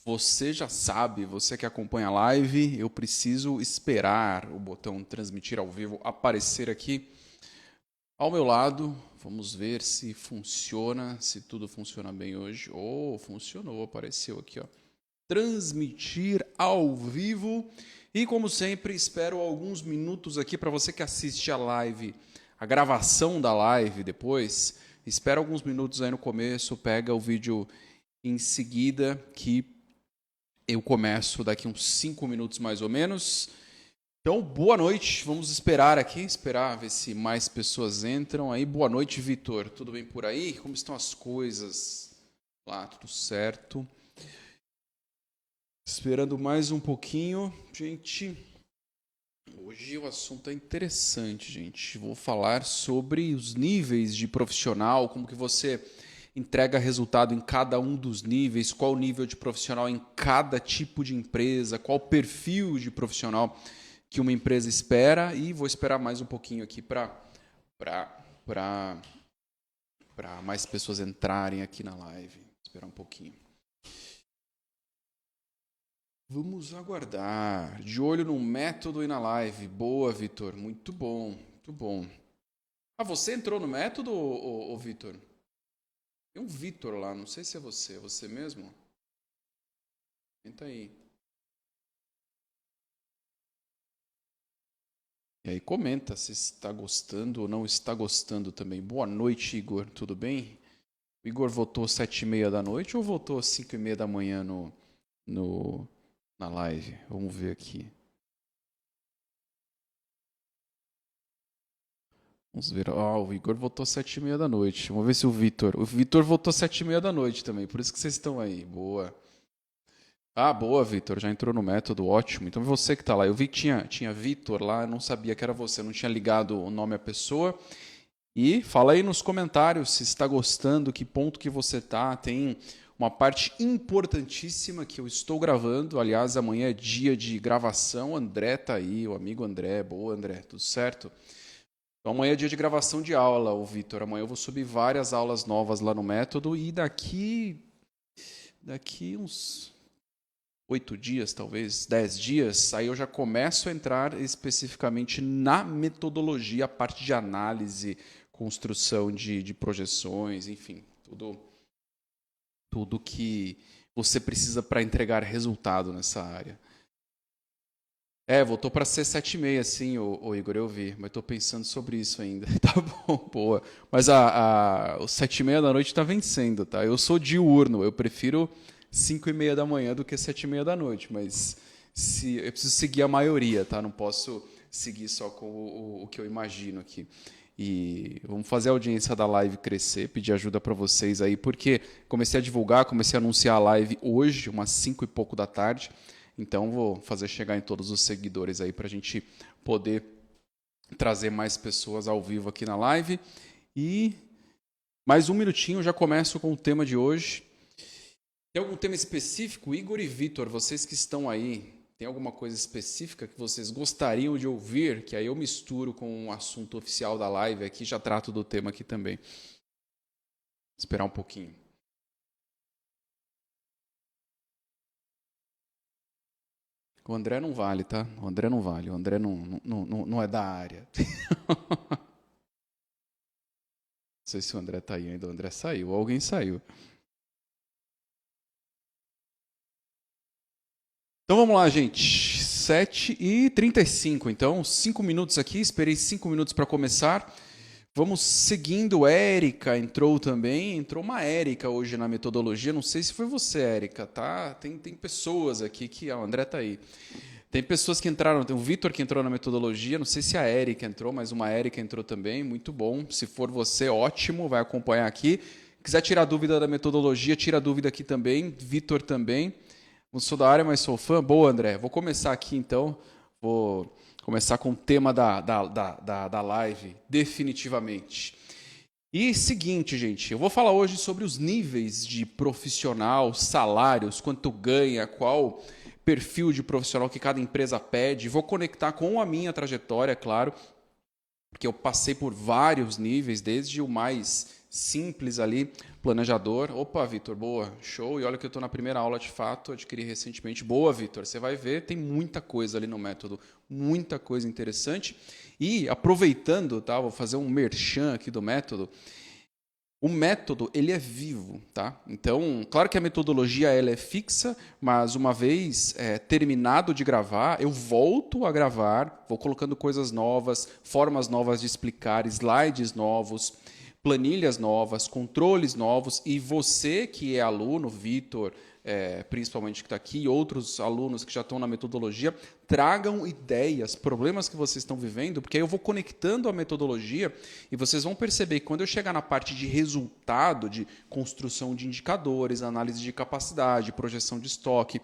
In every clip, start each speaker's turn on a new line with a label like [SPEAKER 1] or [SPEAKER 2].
[SPEAKER 1] Você já sabe, você que acompanha a live, eu preciso esperar o botão transmitir ao vivo aparecer aqui ao meu lado. Vamos ver se funciona, se tudo funciona bem hoje. Oh, funcionou, apareceu aqui, ó. Transmitir ao vivo. E como sempre, espero alguns minutos aqui para você que assiste a live, a gravação da live depois. Espera alguns minutos aí no começo, pega o vídeo em seguida que eu começo daqui uns 5 minutos mais ou menos. Então, boa noite. Vamos esperar aqui, esperar ver se mais pessoas entram aí. Boa noite, Vitor. Tudo bem por aí? Como estão as coisas? Lá, tudo certo. Esperando mais um pouquinho. Gente, hoje o assunto é interessante, gente. Vou falar sobre os níveis de profissional, como que você entrega resultado em cada um dos níveis, qual o nível de profissional em cada tipo de empresa, qual o perfil de profissional que uma empresa espera, e vou esperar mais um pouquinho aqui para mais pessoas entrarem aqui na live. Esperar um pouquinho. Vamos aguardar. De olho no método e na live. Boa, Vitor. Muito bom, muito bom. Ah, você entrou no método, ô Vitor? Tem um Vitor lá, não sei se é você mesmo? Entra aí. E aí comenta se está gostando ou não está gostando também. Boa noite, Igor, tudo bem? O Igor votou 7h30 da noite ou votou 5h30 da manhã na live? Vamos ver aqui. Vamos ver. O Igor votou 7h30 da noite. Vamos ver se o Vitor votou 7h30 da noite também, por isso que vocês estão aí. Boa. Ah, boa, Vitor. Já entrou no método, ótimo. Então você que está lá. Eu vi que tinha Vitor lá, eu não sabia que era você, não tinha ligado o nome à pessoa. E fala aí nos comentários se está gostando, que ponto que você está. Tem uma parte importantíssima que eu estou gravando. Aliás, amanhã é dia de gravação. André está aí, o amigo André. Boa, André, tudo certo? Então, amanhã é dia de gravação de aula, o Vitor. Amanhã eu vou subir várias aulas novas lá no método e daqui uns 8 dias, talvez 10 dias, aí eu já começo a entrar especificamente na metodologia, a parte de análise, construção de projeções, enfim, tudo que você precisa para entregar resultado nessa área. Voltou para ser 7h30, sim, o Igor, eu vi, mas estou pensando sobre isso ainda. Tá bom, boa. Mas o 7h30 da noite está vencendo, tá? Eu sou diurno, eu prefiro 5h30 da manhã do que 7h30 da noite, mas eu preciso seguir a maioria, tá? Não posso seguir só com o que eu imagino aqui. E vamos fazer a audiência da live crescer, pedir ajuda para vocês aí, porque comecei a divulgar, comecei a anunciar a live hoje, umas 5 e pouco da tarde. Então, vou fazer chegar em todos os seguidores aí para a gente poder trazer mais pessoas ao vivo aqui na live. E mais um minutinho, já começo com o tema de hoje. Tem algum tema específico? Igor e Vitor, vocês que estão aí, tem alguma coisa específica que vocês gostariam de ouvir? Que aí eu misturo com o assunto oficial da live aqui, já trato do tema aqui também. Vou esperar um pouquinho. O André não vale, tá? O André não vale. O André não é da área. Não sei se o André tá aí ainda. O André saiu. Alguém saiu. Então vamos lá, gente. 7h35. Então, 5 minutos aqui. Esperei 5 minutos para começar. Vamos seguindo. Érica entrou também. Entrou uma Érica hoje na metodologia. Não sei se foi você, Érica, tá? Tem pessoas aqui que... o André tá aí. Tem pessoas que entraram. Tem o Vitor que entrou na metodologia. Não sei se a Érica entrou, mas uma Érica entrou também. Muito bom. Se for você, ótimo. Vai acompanhar aqui. Quiser tirar dúvida da metodologia, tira dúvida aqui também. Vitor também. Não sou da área, mas sou fã. Boa, André. Vou começar aqui, então. Vou começar com o tema da live, definitivamente. E seguinte, gente, eu vou falar hoje sobre os níveis de profissional, salários, quanto ganha, qual perfil de profissional que cada empresa pede. Vou conectar com a minha trajetória, claro, porque eu passei por vários níveis, desde o mais simples ali, planejador. Opa, Vitor, boa, show. E olha que eu estou na primeira aula de fato, adquiri recentemente. Boa, Vitor, você vai ver, tem muita coisa ali no método, muita coisa interessante. E aproveitando, tá, vou fazer um merchan aqui do método. O método, ele é vivo, tá? Então, claro que a metodologia ela é fixa, mas uma vez terminado de gravar, eu volto a gravar, vou colocando coisas novas, formas novas de explicar, slides novos, planilhas novas, controles novos, e você que é aluno, Vitor, principalmente que está aqui, e outros alunos que já estão na metodologia, tragam ideias, problemas que vocês estão vivendo, porque aí eu vou conectando a metodologia e vocês vão perceber que quando eu chegar na parte de resultado, de construção de indicadores, análise de capacidade, projeção de estoque,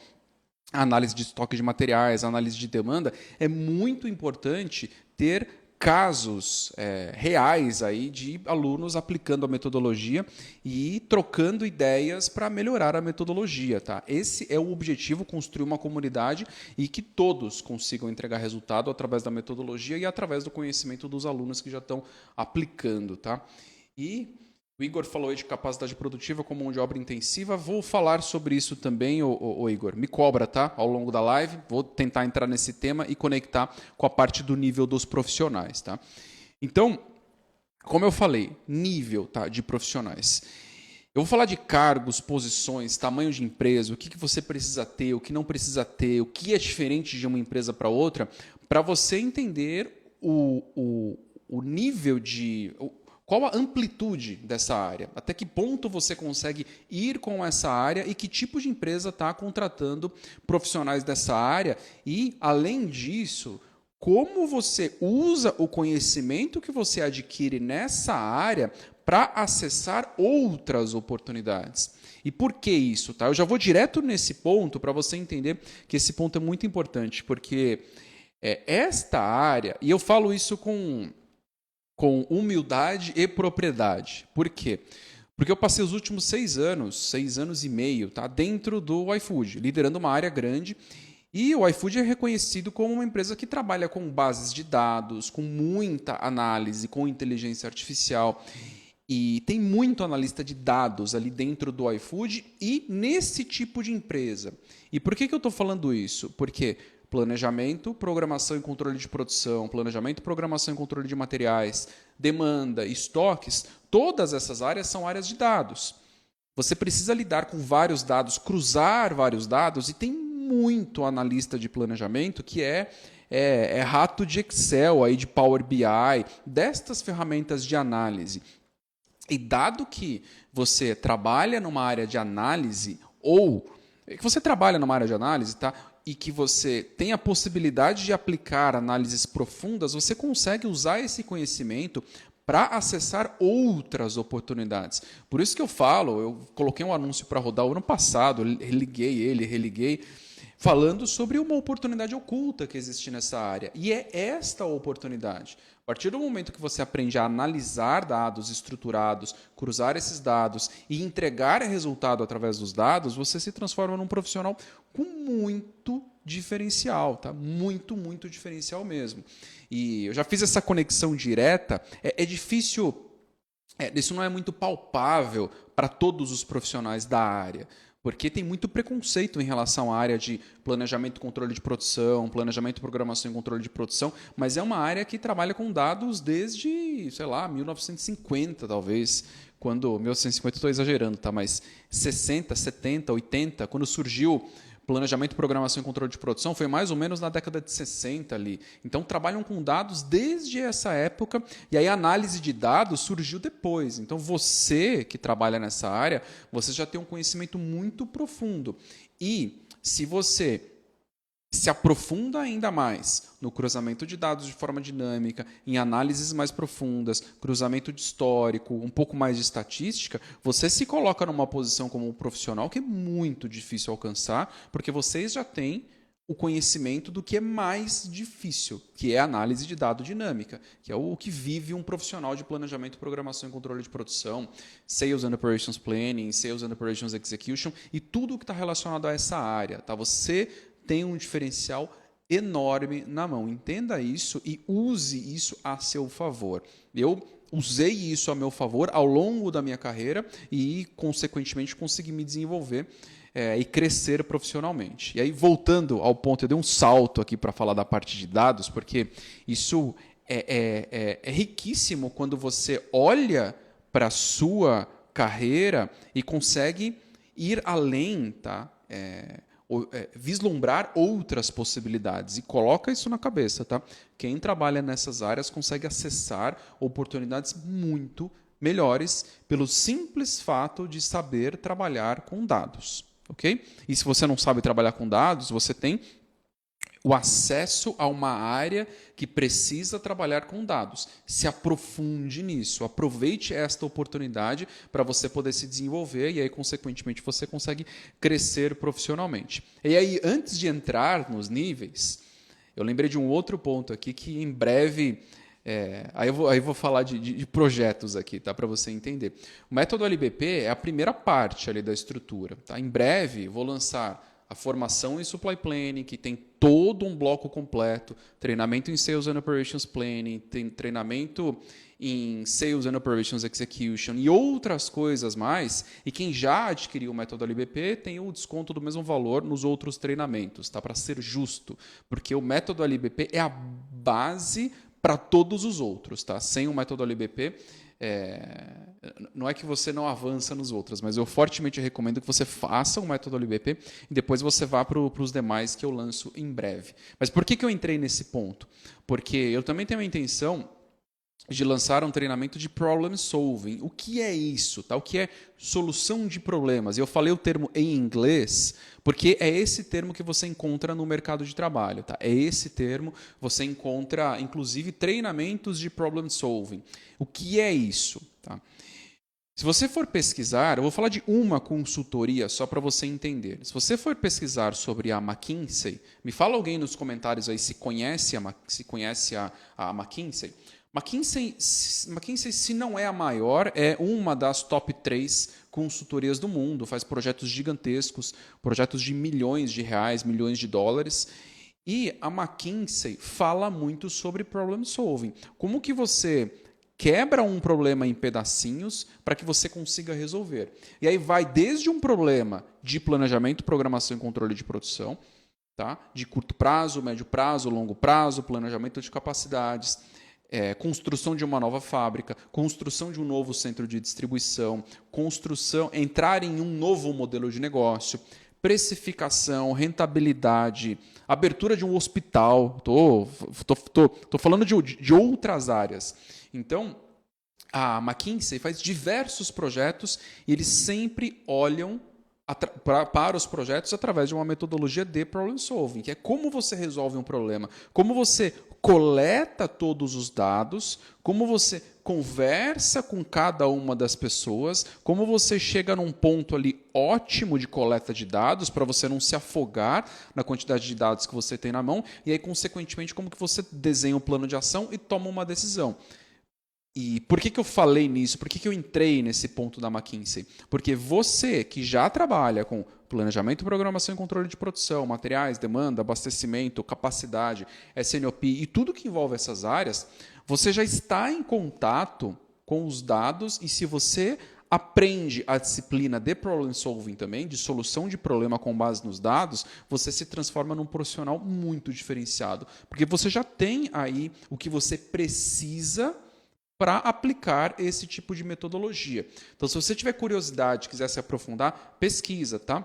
[SPEAKER 1] análise de estoque de materiais, análise de demanda, é muito importante ter casos reais aí de alunos aplicando a metodologia e trocando ideias para melhorar a metodologia. Tá? Esse é o objetivo, construir uma comunidade e que todos consigam entregar resultado através da metodologia e através do conhecimento dos alunos que já estão aplicando. Tá? E o Igor falou aí de capacidade produtiva como mão de obra intensiva. Vou falar sobre isso também, ô Igor. Me cobra, tá? Ao longo da live. Vou tentar entrar nesse tema e conectar com a parte do nível dos profissionais, tá? Então, como eu falei, nível, tá, de profissionais. Eu vou falar de cargos, posições, tamanho de empresa, o que você precisa ter, o que não precisa ter, o que é diferente de uma empresa para outra, para você entender o nível de... Qual a amplitude dessa área? Até que ponto você consegue ir com essa área e que tipo de empresa está contratando profissionais dessa área? E, além disso, como você usa o conhecimento que você adquire nessa área para acessar outras oportunidades? E por que isso? Tá? Eu já vou direto nesse ponto para você entender que esse ponto é muito importante, porque esta área, e eu falo isso com humildade e propriedade. Por quê? Porque eu passei os últimos 6 anos e meio, tá, dentro do iFood, liderando uma área grande. E o iFood é reconhecido como uma empresa que trabalha com bases de dados, com muita análise, com inteligência artificial. E tem muito analista de dados ali dentro do iFood e nesse tipo de empresa. E por que eu estou falando isso? Porque planejamento, programação e controle de produção, planejamento, programação e controle de materiais, demanda, estoques, todas essas áreas são áreas de dados. Você precisa lidar com vários dados, cruzar vários dados, e tem muito analista de planejamento que é rato de Excel, aí de Power BI, destas ferramentas de análise. E dado que você trabalha numa área de análise, ou que você trabalha numa área de análise, tá? E que você tem a possibilidade de aplicar análises profundas, você consegue usar esse conhecimento para acessar outras oportunidades. Por isso que eu falo, eu coloquei um anúncio para rodar o ano passado, religuei, falando sobre uma oportunidade oculta que existe nessa área. E é esta oportunidade. A partir do momento que você aprende a analisar dados estruturados, cruzar esses dados e entregar resultado através dos dados, você se transforma num profissional com muito diferencial, tá? Muito, muito diferencial mesmo. E eu já fiz essa conexão direta. É difícil, isso não é muito palpável para todos os profissionais da área. Porque tem muito preconceito em relação à área de planejamento e controle de produção, planejamento, programação e controle de produção, mas é uma área que trabalha com dados desde, 1950 talvez, quando, 1950 estou exagerando, tá? Mas 60, 70, 80, quando surgiu planejamento, programação e controle de produção, foi mais ou menos na década de 60 ali. Então, trabalham com dados desde essa época, e aí a análise de dados surgiu depois. Então, você que trabalha nessa área, você já tem um conhecimento muito profundo. E se você se aprofunda ainda mais no cruzamento de dados de forma dinâmica, em análises mais profundas, cruzamento de histórico, um pouco mais de estatística, você se coloca numa posição como um profissional que é muito difícil alcançar, porque vocês já têm o conhecimento do que é mais difícil, que é a análise de dado dinâmica, que é o que vive um profissional de planejamento, programação e controle de produção, Sales and Operations Planning, Sales and Operations Execution e tudo o que está relacionado a essa área. Tá? Você tem um diferencial enorme na mão. Entenda isso e use isso a seu favor. Eu usei isso a meu favor ao longo da minha carreira e, consequentemente, consegui me desenvolver e crescer profissionalmente. E aí, voltando ao ponto, eu dei um salto aqui para falar da parte de dados, porque isso é riquíssimo quando você olha para a sua carreira e consegue ir além, tá? Vislumbrar outras possibilidades e coloca isso na cabeça, tá? Quem trabalha nessas áreas consegue acessar oportunidades muito melhores pelo simples fato de saber trabalhar com dados, ok? E se você não sabe trabalhar com dados, você tem o acesso a uma área que precisa trabalhar com dados. Se aprofunde nisso, aproveite esta oportunidade para você poder se desenvolver e aí, consequentemente, você consegue crescer profissionalmente. E aí, antes de entrar nos níveis, eu lembrei de um outro ponto aqui que em breve... aí eu vou falar de projetos aqui, tá? Para você entender. O método LBP é a primeira parte ali da estrutura. Tá? Em breve, vou lançar a formação em Supply Planning, que tem todo um bloco completo, treinamento em Sales and Operations Planning, tem treinamento em Sales and Operations Execution e outras coisas mais. E quem já adquiriu o método LBP tem o desconto do mesmo valor nos outros treinamentos, tá? Para ser justo, porque o método LBP é a base para todos os outros. Tá? Sem o método LBP, não é que você não avança nos outros, mas eu fortemente recomendo que você faça o método LBP e depois você vá para os demais que eu lanço em breve. Mas por que eu entrei nesse ponto? Porque eu também tenho a intenção de lançar um treinamento de problem solving. O que é isso? Tá? O que é solução de problemas? Eu falei o termo em inglês porque é esse termo que você encontra no mercado de trabalho. Tá? É esse termo, você encontra, inclusive, treinamentos de problem solving. O que é isso? Tá? Se você for pesquisar, eu vou falar de uma consultoria só para você entender. Se você for pesquisar sobre a McKinsey, me fala alguém nos comentários aí se conhece a McKinsey. McKinsey, se não é a maior, é uma das top 3 consultorias do mundo, faz projetos gigantescos, projetos de milhões de reais, milhões de dólares. E a McKinsey fala muito sobre problem solving. Como que você quebra um problema em pedacinhos para que você consiga resolver. E aí vai desde um problema de planejamento, programação e controle de produção, tá? De curto prazo, médio prazo, longo prazo, planejamento de capacidades, construção de uma nova fábrica, construção de um novo centro de distribuição, entrar em um novo modelo de negócio, precificação, rentabilidade, abertura de um hospital. Tô falando de outras áreas. Então, a McKinsey faz diversos projetos e eles sempre olham para os projetos através de uma metodologia de problem solving, que é como você resolve um problema, como você coleta todos os dados, como você conversa com cada uma das pessoas, como você chega num ponto ali ótimo de coleta de dados para você não se afogar na quantidade de dados que você tem na mão, e aí, consequentemente, como que você desenha um plano de ação e toma uma decisão. E por que eu falei nisso? Por que eu entrei nesse ponto da McKinsey? Porque você que já trabalha com planejamento, programação e controle de produção, materiais, demanda, abastecimento, capacidade, SNOP e tudo que envolve essas áreas, você já está em contato com os dados e se você aprende a disciplina de problem solving também, de solução de problema com base nos dados, você se transforma num profissional muito diferenciado. Porque você já tem aí o que você precisa para aplicar esse tipo de metodologia. Então, se você tiver curiosidade, quiser se aprofundar, pesquisa, tá?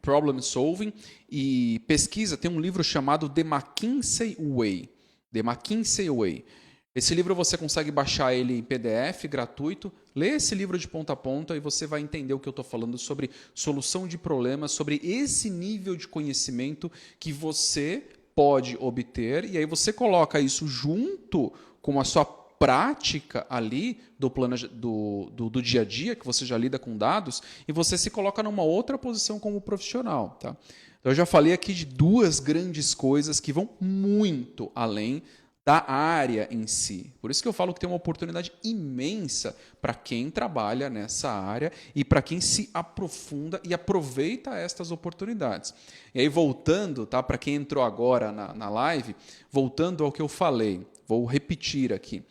[SPEAKER 1] Problem Solving e pesquisa, tem um livro chamado The McKinsey Way. The McKinsey Way. Esse livro você consegue baixar ele em PDF, gratuito. Lê esse livro de ponta a ponta e você vai entender o que eu estou falando sobre solução de problemas, sobre esse nível de conhecimento que você pode obter. E aí você coloca isso junto com a sua prática ali do dia a dia, que você já lida com dados, e você se coloca numa outra posição como profissional. Tá? Então, eu já falei aqui de duas grandes coisas que vão muito além da área em si. Por isso que eu falo que tem uma oportunidade imensa para quem trabalha nessa área e para quem se aprofunda e aproveita estas oportunidades. E aí, voltando, tá, para quem entrou agora na live, voltando ao que eu falei, vou repetir aqui.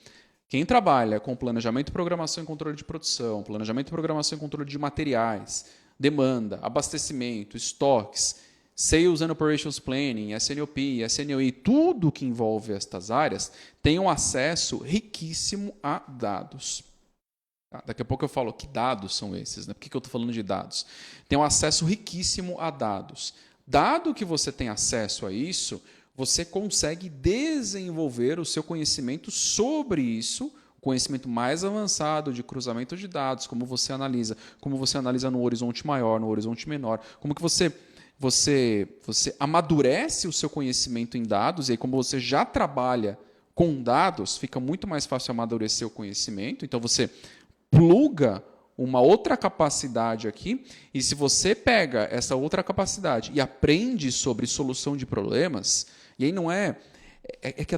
[SPEAKER 1] Quem trabalha com planejamento, programação e controle de produção, planejamento, programação e controle de materiais, demanda, abastecimento, estoques, Sales and Operations Planning, SNOP, SNOE, tudo que envolve estas áreas tem um acesso riquíssimo a dados. Daqui a pouco eu falo que dados são esses, né? Por que eu estou falando de dados? Tem um acesso riquíssimo a dados. Dado que você tem acesso a isso, você consegue desenvolver o seu conhecimento sobre isso, conhecimento mais avançado de cruzamento de dados, como você analisa no horizonte maior, no horizonte menor, como que você amadurece o seu conhecimento em dados, e aí como você já trabalha com dados, fica muito mais fácil amadurecer o conhecimento, então você pluga uma outra capacidade aqui, e se você pega essa outra capacidade e aprende sobre solução de problemas, e aí não que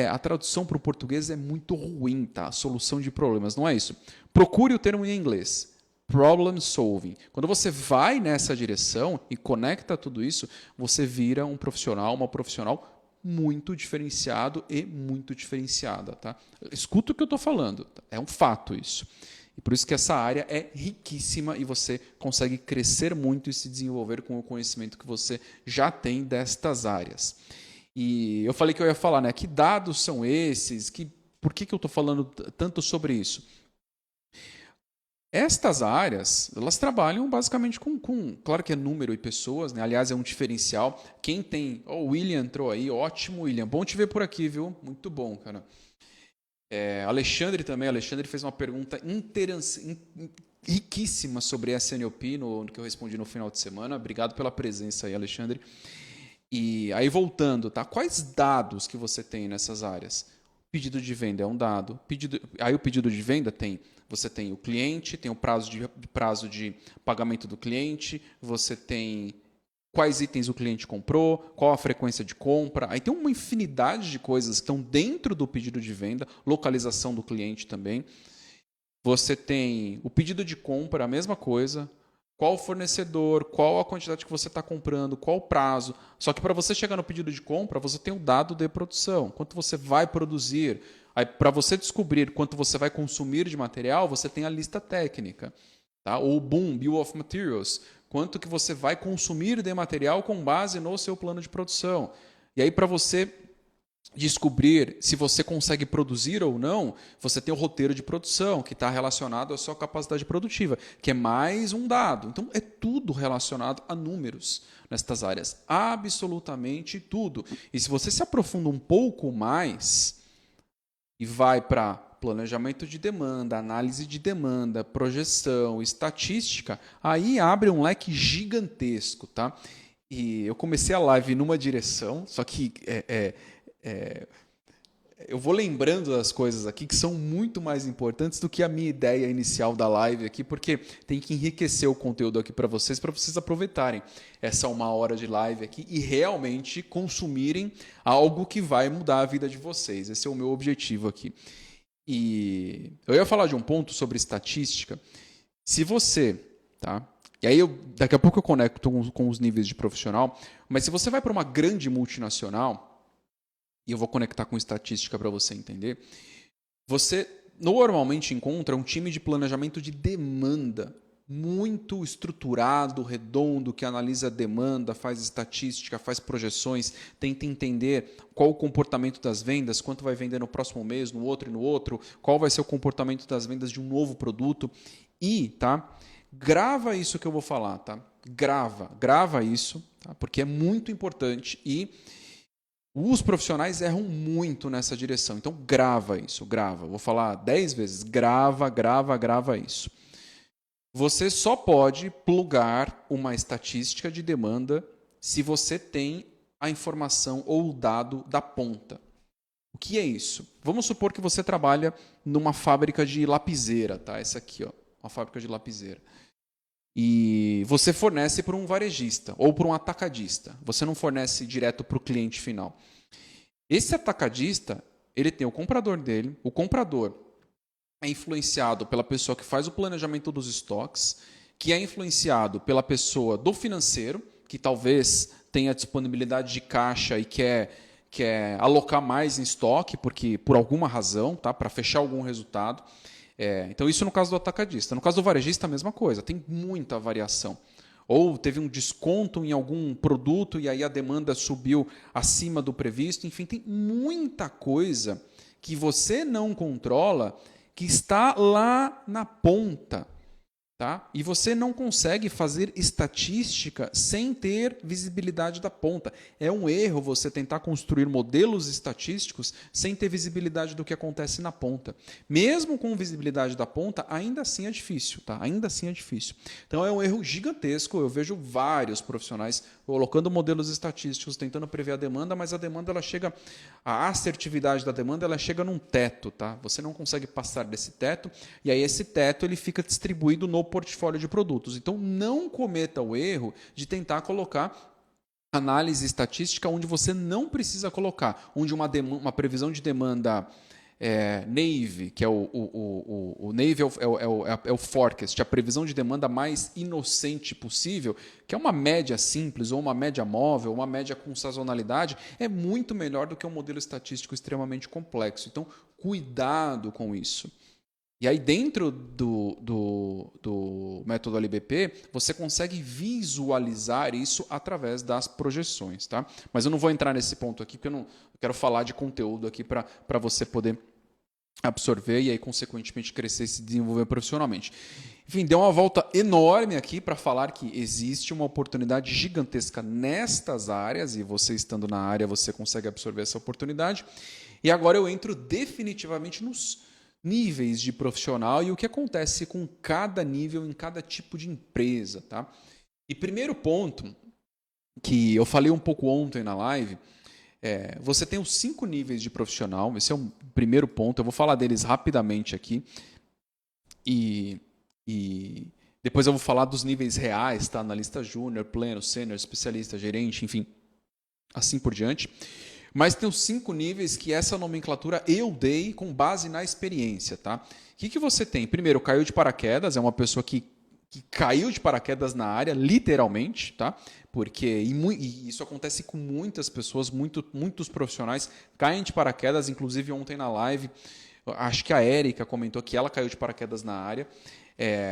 [SPEAKER 1] a tradução para o português é muito ruim, tá? Solução de problemas, não é isso. Procure o termo em inglês. Problem solving. Quando você vai nessa direção e conecta tudo isso, você vira um profissional, uma profissional muito diferenciado e muito diferenciada, tá? Escuta o que eu estou falando, é um fato isso. E por isso que essa área é riquíssima e você consegue crescer muito e se desenvolver com o conhecimento que você já tem destas áreas. E eu falei que eu ia falar, né? Que dados são esses? Por que eu estou falando tanto sobre isso? Estas áreas, elas trabalham basicamente claro que é número e pessoas, né? Aliás, é um diferencial. Quem tem... Oh, o William entrou aí, ótimo, William. Bom te ver por aqui, viu? Muito bom, cara. Alexandre também, Alexandre fez uma pergunta riquíssima sobre SNOP no que eu respondi no final de semana. Obrigado pela presença aí, Alexandre. E aí, voltando, tá? Quais dados que você tem nessas áreas? Pedido de venda é um dado. Aí o pedido de venda você tem o cliente, tem o prazo de pagamento do cliente, você tem quais itens o cliente comprou, qual a frequência de compra. Aí tem uma infinidade de coisas que estão dentro do pedido de venda, localização do cliente também. Você tem o pedido de compra, a mesma coisa. Qual o fornecedor, qual a quantidade que você está comprando, qual o prazo. Só que para você chegar no pedido de compra, você tem o dado de produção. Quanto você vai produzir. Aí, para você descobrir quanto você vai consumir de material, você tem a lista técnica. Tá? Ou o BOM, Bill of Materials. Quanto que você vai consumir de material com base no seu plano de produção. E aí, para você descobrir se você consegue produzir ou não, você tem o roteiro de produção, que está relacionado à sua capacidade produtiva, que é mais um dado. Então, é tudo relacionado a números nestas áreas. Absolutamente tudo. E se você se aprofunda um pouco mais e vai para planejamento de demanda, análise de demanda, projeção, estatística, aí abre um leque gigantesco, tá? E eu comecei a live numa direção, só que eu vou lembrando das coisas aqui que são muito mais importantes do que a minha ideia inicial da live aqui, porque tem que enriquecer o conteúdo aqui para vocês aproveitarem essa 1 hora de live aqui e realmente consumirem algo que vai mudar a vida de vocês. Esse é o meu objetivo aqui. E eu ia falar de um ponto sobre estatística. Se você, tá? E aí daqui a pouco eu conecto com os níveis de profissional, mas se você vai para uma grande multinacional, e eu vou conectar com estatística para você entender, você normalmente encontra um time de planejamento de demanda muito estruturado, redondo, que analisa a demanda, faz estatística, faz projeções, tenta entender qual o comportamento das vendas, quanto vai vender no próximo mês, no outro, qual vai ser o comportamento das vendas de um novo produto. E, tá? Grava isso que eu vou falar, tá? Grava isso, tá? Porque é muito importante e os profissionais erram muito nessa direção. Então, grava isso, grava. Vou falar 10 vezes. Grava isso. Você só pode plugar uma estatística de demanda se você tem a informação ou o dado da ponta. O que é isso? Vamos supor que você trabalha numa fábrica de lapiseira, tá? Essa aqui, ó, uma fábrica de lapiseira. E você fornece para um varejista ou para um atacadista. Você não fornece direto para o cliente final. Esse atacadista, ele tem o comprador dele. O comprador é influenciado pela pessoa que faz o planejamento dos estoques, que é influenciado pela pessoa do financeiro, que talvez tenha disponibilidade de caixa e quer alocar mais em estoque, porque por alguma razão, tá? Para fechar algum resultado. Então, isso no caso do atacadista. No caso do varejista, a mesma coisa, tem muita variação. Ou teve um desconto em algum produto e aí a demanda subiu acima do previsto. Enfim, tem muita coisa que você não controla que está lá na ponta. Tá? E você não consegue fazer estatística sem ter visibilidade da ponta. É um erro você tentar construir modelos estatísticos sem ter visibilidade do que acontece na ponta. Mesmo com visibilidade da ponta, ainda assim é difícil. Tá? Ainda assim é difícil. Então é um erro gigantesco. Eu vejo vários profissionais colocando modelos estatísticos, tentando prever a demanda, mas a demanda ela chega, a assertividade da demanda ela chega num teto. Tá? Você não consegue passar desse teto, e aí esse teto ele fica distribuído no portfólio de produtos. Então, não cometa o erro de tentar colocar análise estatística onde você não precisa colocar, onde uma previsão de demanda NAVE, que é o NAVE é o forecast, a previsão de demanda mais inocente possível, que é uma média simples, ou uma média móvel, uma média com sazonalidade, é muito melhor do que um modelo estatístico extremamente complexo. Então, cuidado com isso. E aí, dentro do método LBP, você consegue visualizar isso através das projeções. Tá? Mas eu não vou entrar nesse ponto aqui, porque eu quero falar de conteúdo aqui para você poder absorver e aí, consequentemente, crescer e se desenvolver profissionalmente. Enfim, deu uma volta enorme aqui para falar que existe uma oportunidade gigantesca nestas áreas, e você estando na área, você consegue absorver essa oportunidade. E agora eu entro definitivamente nos níveis de profissional e o que acontece com cada nível em cada tipo de empresa. Tá? E primeiro ponto, que eu falei um pouco ontem na live, você tem os 5 níveis de profissional. Esse é o primeiro ponto, eu vou falar deles rapidamente aqui. E depois eu vou falar dos níveis reais, tá? Analista júnior, pleno, sênior, especialista, gerente, enfim, assim por diante. Mas tem os 5 níveis que essa nomenclatura eu dei com base na experiência. Tá? O que você tem? Primeiro, caiu de paraquedas, é uma pessoa que caiu de paraquedas na área, literalmente, tá? Porque e isso acontece com muitas pessoas, muitos profissionais caem de paraquedas, inclusive ontem na live, acho que a Érica comentou que ela caiu de paraquedas na área.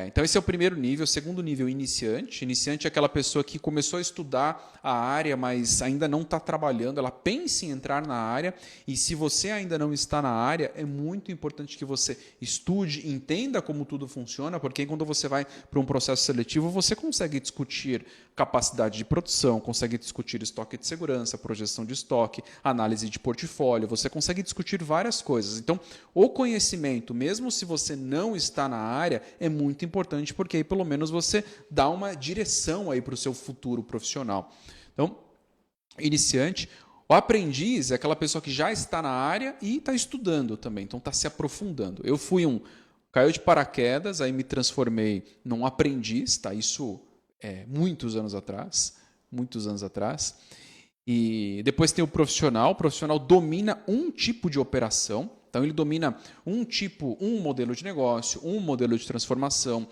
[SPEAKER 1] Então esse é o primeiro nível. O segundo nível, iniciante. Iniciante é aquela pessoa que começou a estudar a área, mas ainda não está trabalhando. Ela pensa em entrar na área, e se você ainda não está na área, é muito importante que você estude, entenda como tudo funciona, porque quando você vai para um processo seletivo, você consegue discutir capacidade de produção, consegue discutir estoque de segurança, projeção de estoque, análise de portfólio, você consegue discutir várias coisas. Então, o conhecimento, mesmo se você não está na área, é muito importante, porque aí pelo menos você dá uma direção aí para o seu futuro profissional. Então, iniciante. O aprendiz é aquela pessoa que já está na área e está estudando também, então está se aprofundando. Eu fui caiu de paraquedas, aí me transformei num aprendiz, tá? Isso muitos anos atrás. E depois tem o profissional domina um tipo de operação. Então, ele domina um modelo de negócio, um modelo de transformação,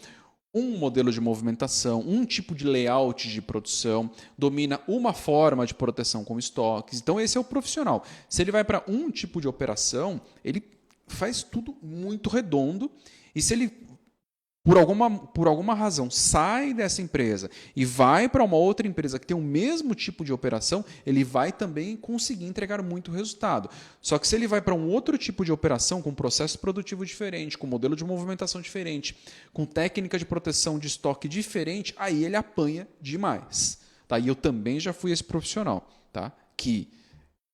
[SPEAKER 1] um modelo de movimentação, um tipo de layout de produção, domina uma forma de proteção com estoques. Então, esse é o profissional. Se ele vai para um tipo de operação, ele faz tudo muito redondo, e se ele por alguma razão, sai dessa empresa e vai para uma outra empresa que tem o mesmo tipo de operação, ele vai também conseguir entregar muito resultado. Só que se ele vai para um outro tipo de operação, com processo produtivo diferente, com modelo de movimentação diferente, com técnica de proteção de estoque diferente, aí ele apanha demais. Tá? E eu também já fui esse profissional, tá? Que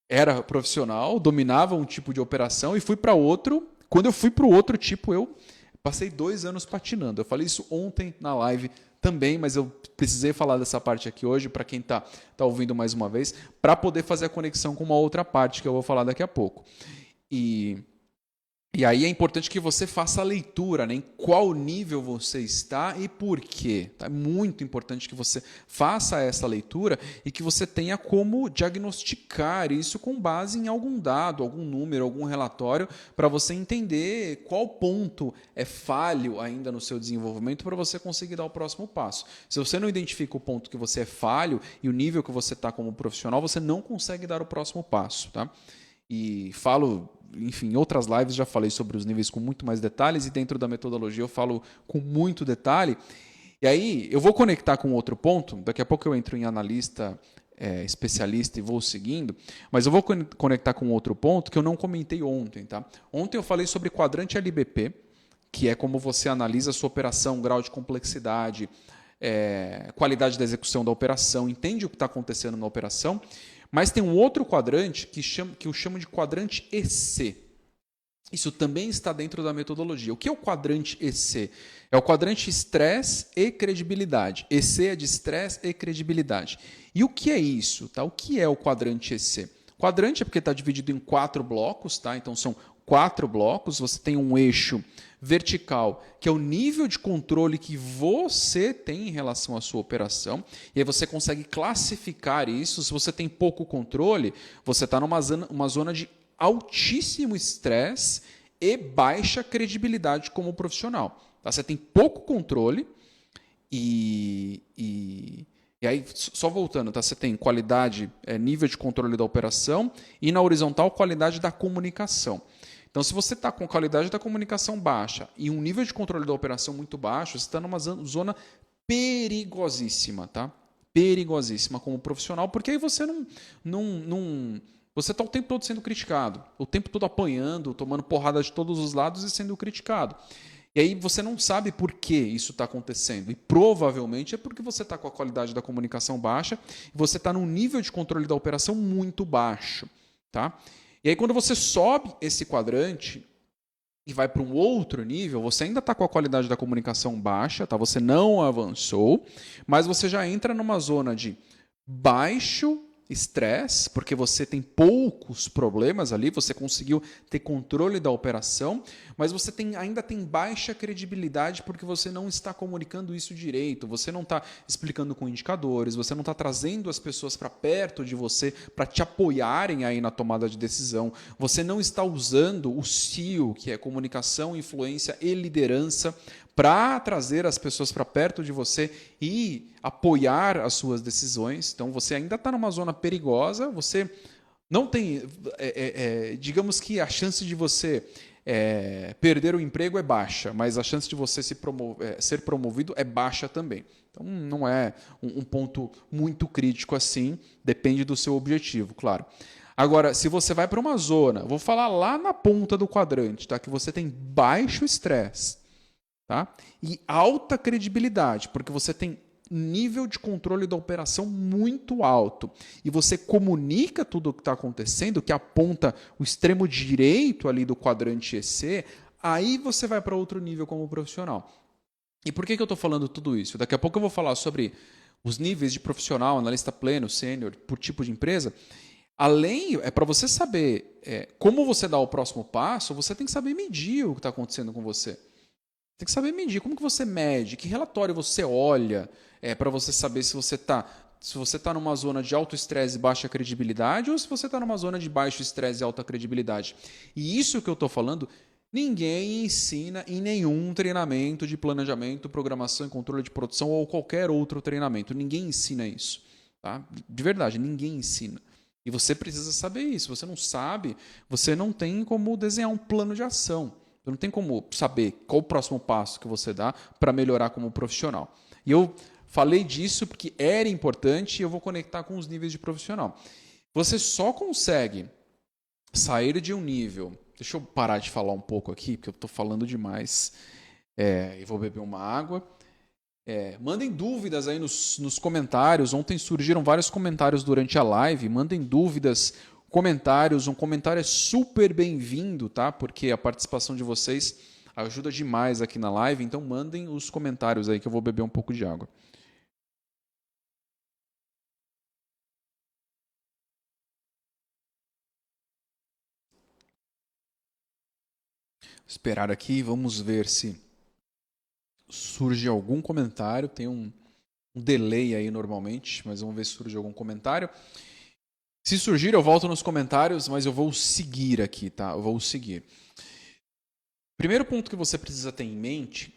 [SPEAKER 1] era profissional, dominava um tipo de operação e fui para outro. Quando eu fui para o outro tipo, eu passei 2 anos patinando. Eu falei isso ontem na live também, mas eu precisei falar dessa parte aqui hoje para quem está ouvindo mais uma vez, para poder fazer a conexão com uma outra parte que eu vou falar daqui a pouco. E E aí é importante que você faça a leitura, né? Em qual nível você está e por quê. Tá? É muito importante que você faça essa leitura e que você tenha como diagnosticar isso com base em algum dado, algum número, algum relatório, para você entender qual ponto é falho ainda no seu desenvolvimento para você conseguir dar o próximo passo. Se você não identifica o ponto que você é falho e o nível que você está como profissional, você não consegue dar o próximo passo. Tá? E falo, enfim, em outras lives já falei sobre os níveis com muito mais detalhes e dentro da metodologia eu falo com muito detalhe. E aí eu vou conectar com outro ponto, daqui a pouco eu entro em analista, especialista e vou seguindo, mas eu vou conectar com outro ponto que eu não comentei ontem. Tá? Ontem eu falei sobre quadrante LBP, que é como você analisa a sua operação, grau de complexidade, qualidade da execução da operação, entende o que está acontecendo na operação, mas tem um outro quadrante que eu chamo de quadrante EC. Isso também está dentro da metodologia. O que é o quadrante EC? É o quadrante estresse e credibilidade. EC é de estresse e credibilidade. E o que é isso? Tá? O que é o quadrante EC? Quadrante é porque está dividido em 4 blocos, tá? Então são 4 blocos. Você tem um eixo vertical, que é o nível de controle que você tem em relação à sua operação. E aí você consegue classificar isso. Se você tem pouco controle, você está numa zona de altíssimo estresse e baixa credibilidade como profissional. Tá? Você tem pouco controle e aí, só voltando, tá? Você tem qualidade, nível de controle da operação e na horizontal, qualidade da comunicação. Então, se você está com a qualidade da comunicação baixa e um nível de controle da operação muito baixo, você está numa zona perigosíssima, tá? Perigosíssima como profissional, porque aí você você está o tempo todo sendo criticado, o tempo todo apanhando, tomando porrada de todos os lados e sendo criticado. E aí você não sabe por que isso está acontecendo. E provavelmente é porque você está com a qualidade da comunicação baixa e você está num nível de controle da operação muito baixo. Tá? E aí quando você sobe esse quadrante e vai para um outro nível, você ainda está com a qualidade da comunicação baixa, tá? Você não avançou, mas você já entra numa zona de baixo estresse, porque você tem poucos problemas ali, você conseguiu ter controle da operação, mas você ainda tem baixa credibilidade porque você não está comunicando isso direito, você não está explicando com indicadores, você não está trazendo as pessoas para perto de você para te apoiarem aí na tomada de decisão, você não está usando o CIO, que é comunicação, influência e liderança, para trazer as pessoas para perto de você e apoiar as suas decisões. Então você ainda está numa zona perigosa, você não tem. Digamos que a chance de você perder o emprego é baixa, mas a chance de você ser promovido é baixa também. Então não é um ponto muito crítico assim, depende do seu objetivo, claro. Agora, se você vai para uma zona, vou falar lá na ponta do quadrante, tá? Que você tem baixo estresse, tá? E alta credibilidade, porque você tem nível de controle da operação muito alto e você comunica tudo o que está acontecendo, que aponta o extremo direito ali do quadrante EC, aí você vai para outro nível como profissional. E por que eu estou falando tudo isso? Daqui a pouco eu vou falar sobre os níveis de profissional, analista pleno, sênior, por tipo de empresa. Além, para você saber como você dá o próximo passo, você tem que saber medir o que está acontecendo com você. Tem que saber medir. Como que você mede? Que relatório você olha para você saber se você está numa zona de alto estresse e baixa credibilidade ou se você está numa zona de baixo estresse e alta credibilidade. E isso que eu estou falando, ninguém ensina em nenhum treinamento de planejamento, programação e controle de produção ou qualquer outro treinamento. Ninguém ensina isso. Tá? De verdade, ninguém ensina. E você precisa saber isso. Se você não sabe, você não tem como desenhar um plano de ação. Você não tem como saber qual o próximo passo que você dá para melhorar como profissional. E eu falei disso porque era importante e eu vou conectar com os níveis de profissional. Você só consegue sair de um nível... Deixa eu parar de falar um pouco aqui, porque eu estou falando demais. E vou beber uma água. Mandem dúvidas aí nos comentários. Ontem surgiram vários comentários durante a live. Mandem dúvidas, comentários. Um comentário é super bem-vindo, tá? Porque a participação de vocês ajuda demais aqui na live. Então mandem os comentários aí que eu vou beber um pouco de água. Esperar aqui, vamos ver se surge algum comentário. Tem um delay aí normalmente, mas vamos ver se surge algum comentário. Se surgir, eu volto nos comentários, mas eu vou seguir aqui, tá? Eu vou seguir. Primeiro ponto que você precisa ter em mente,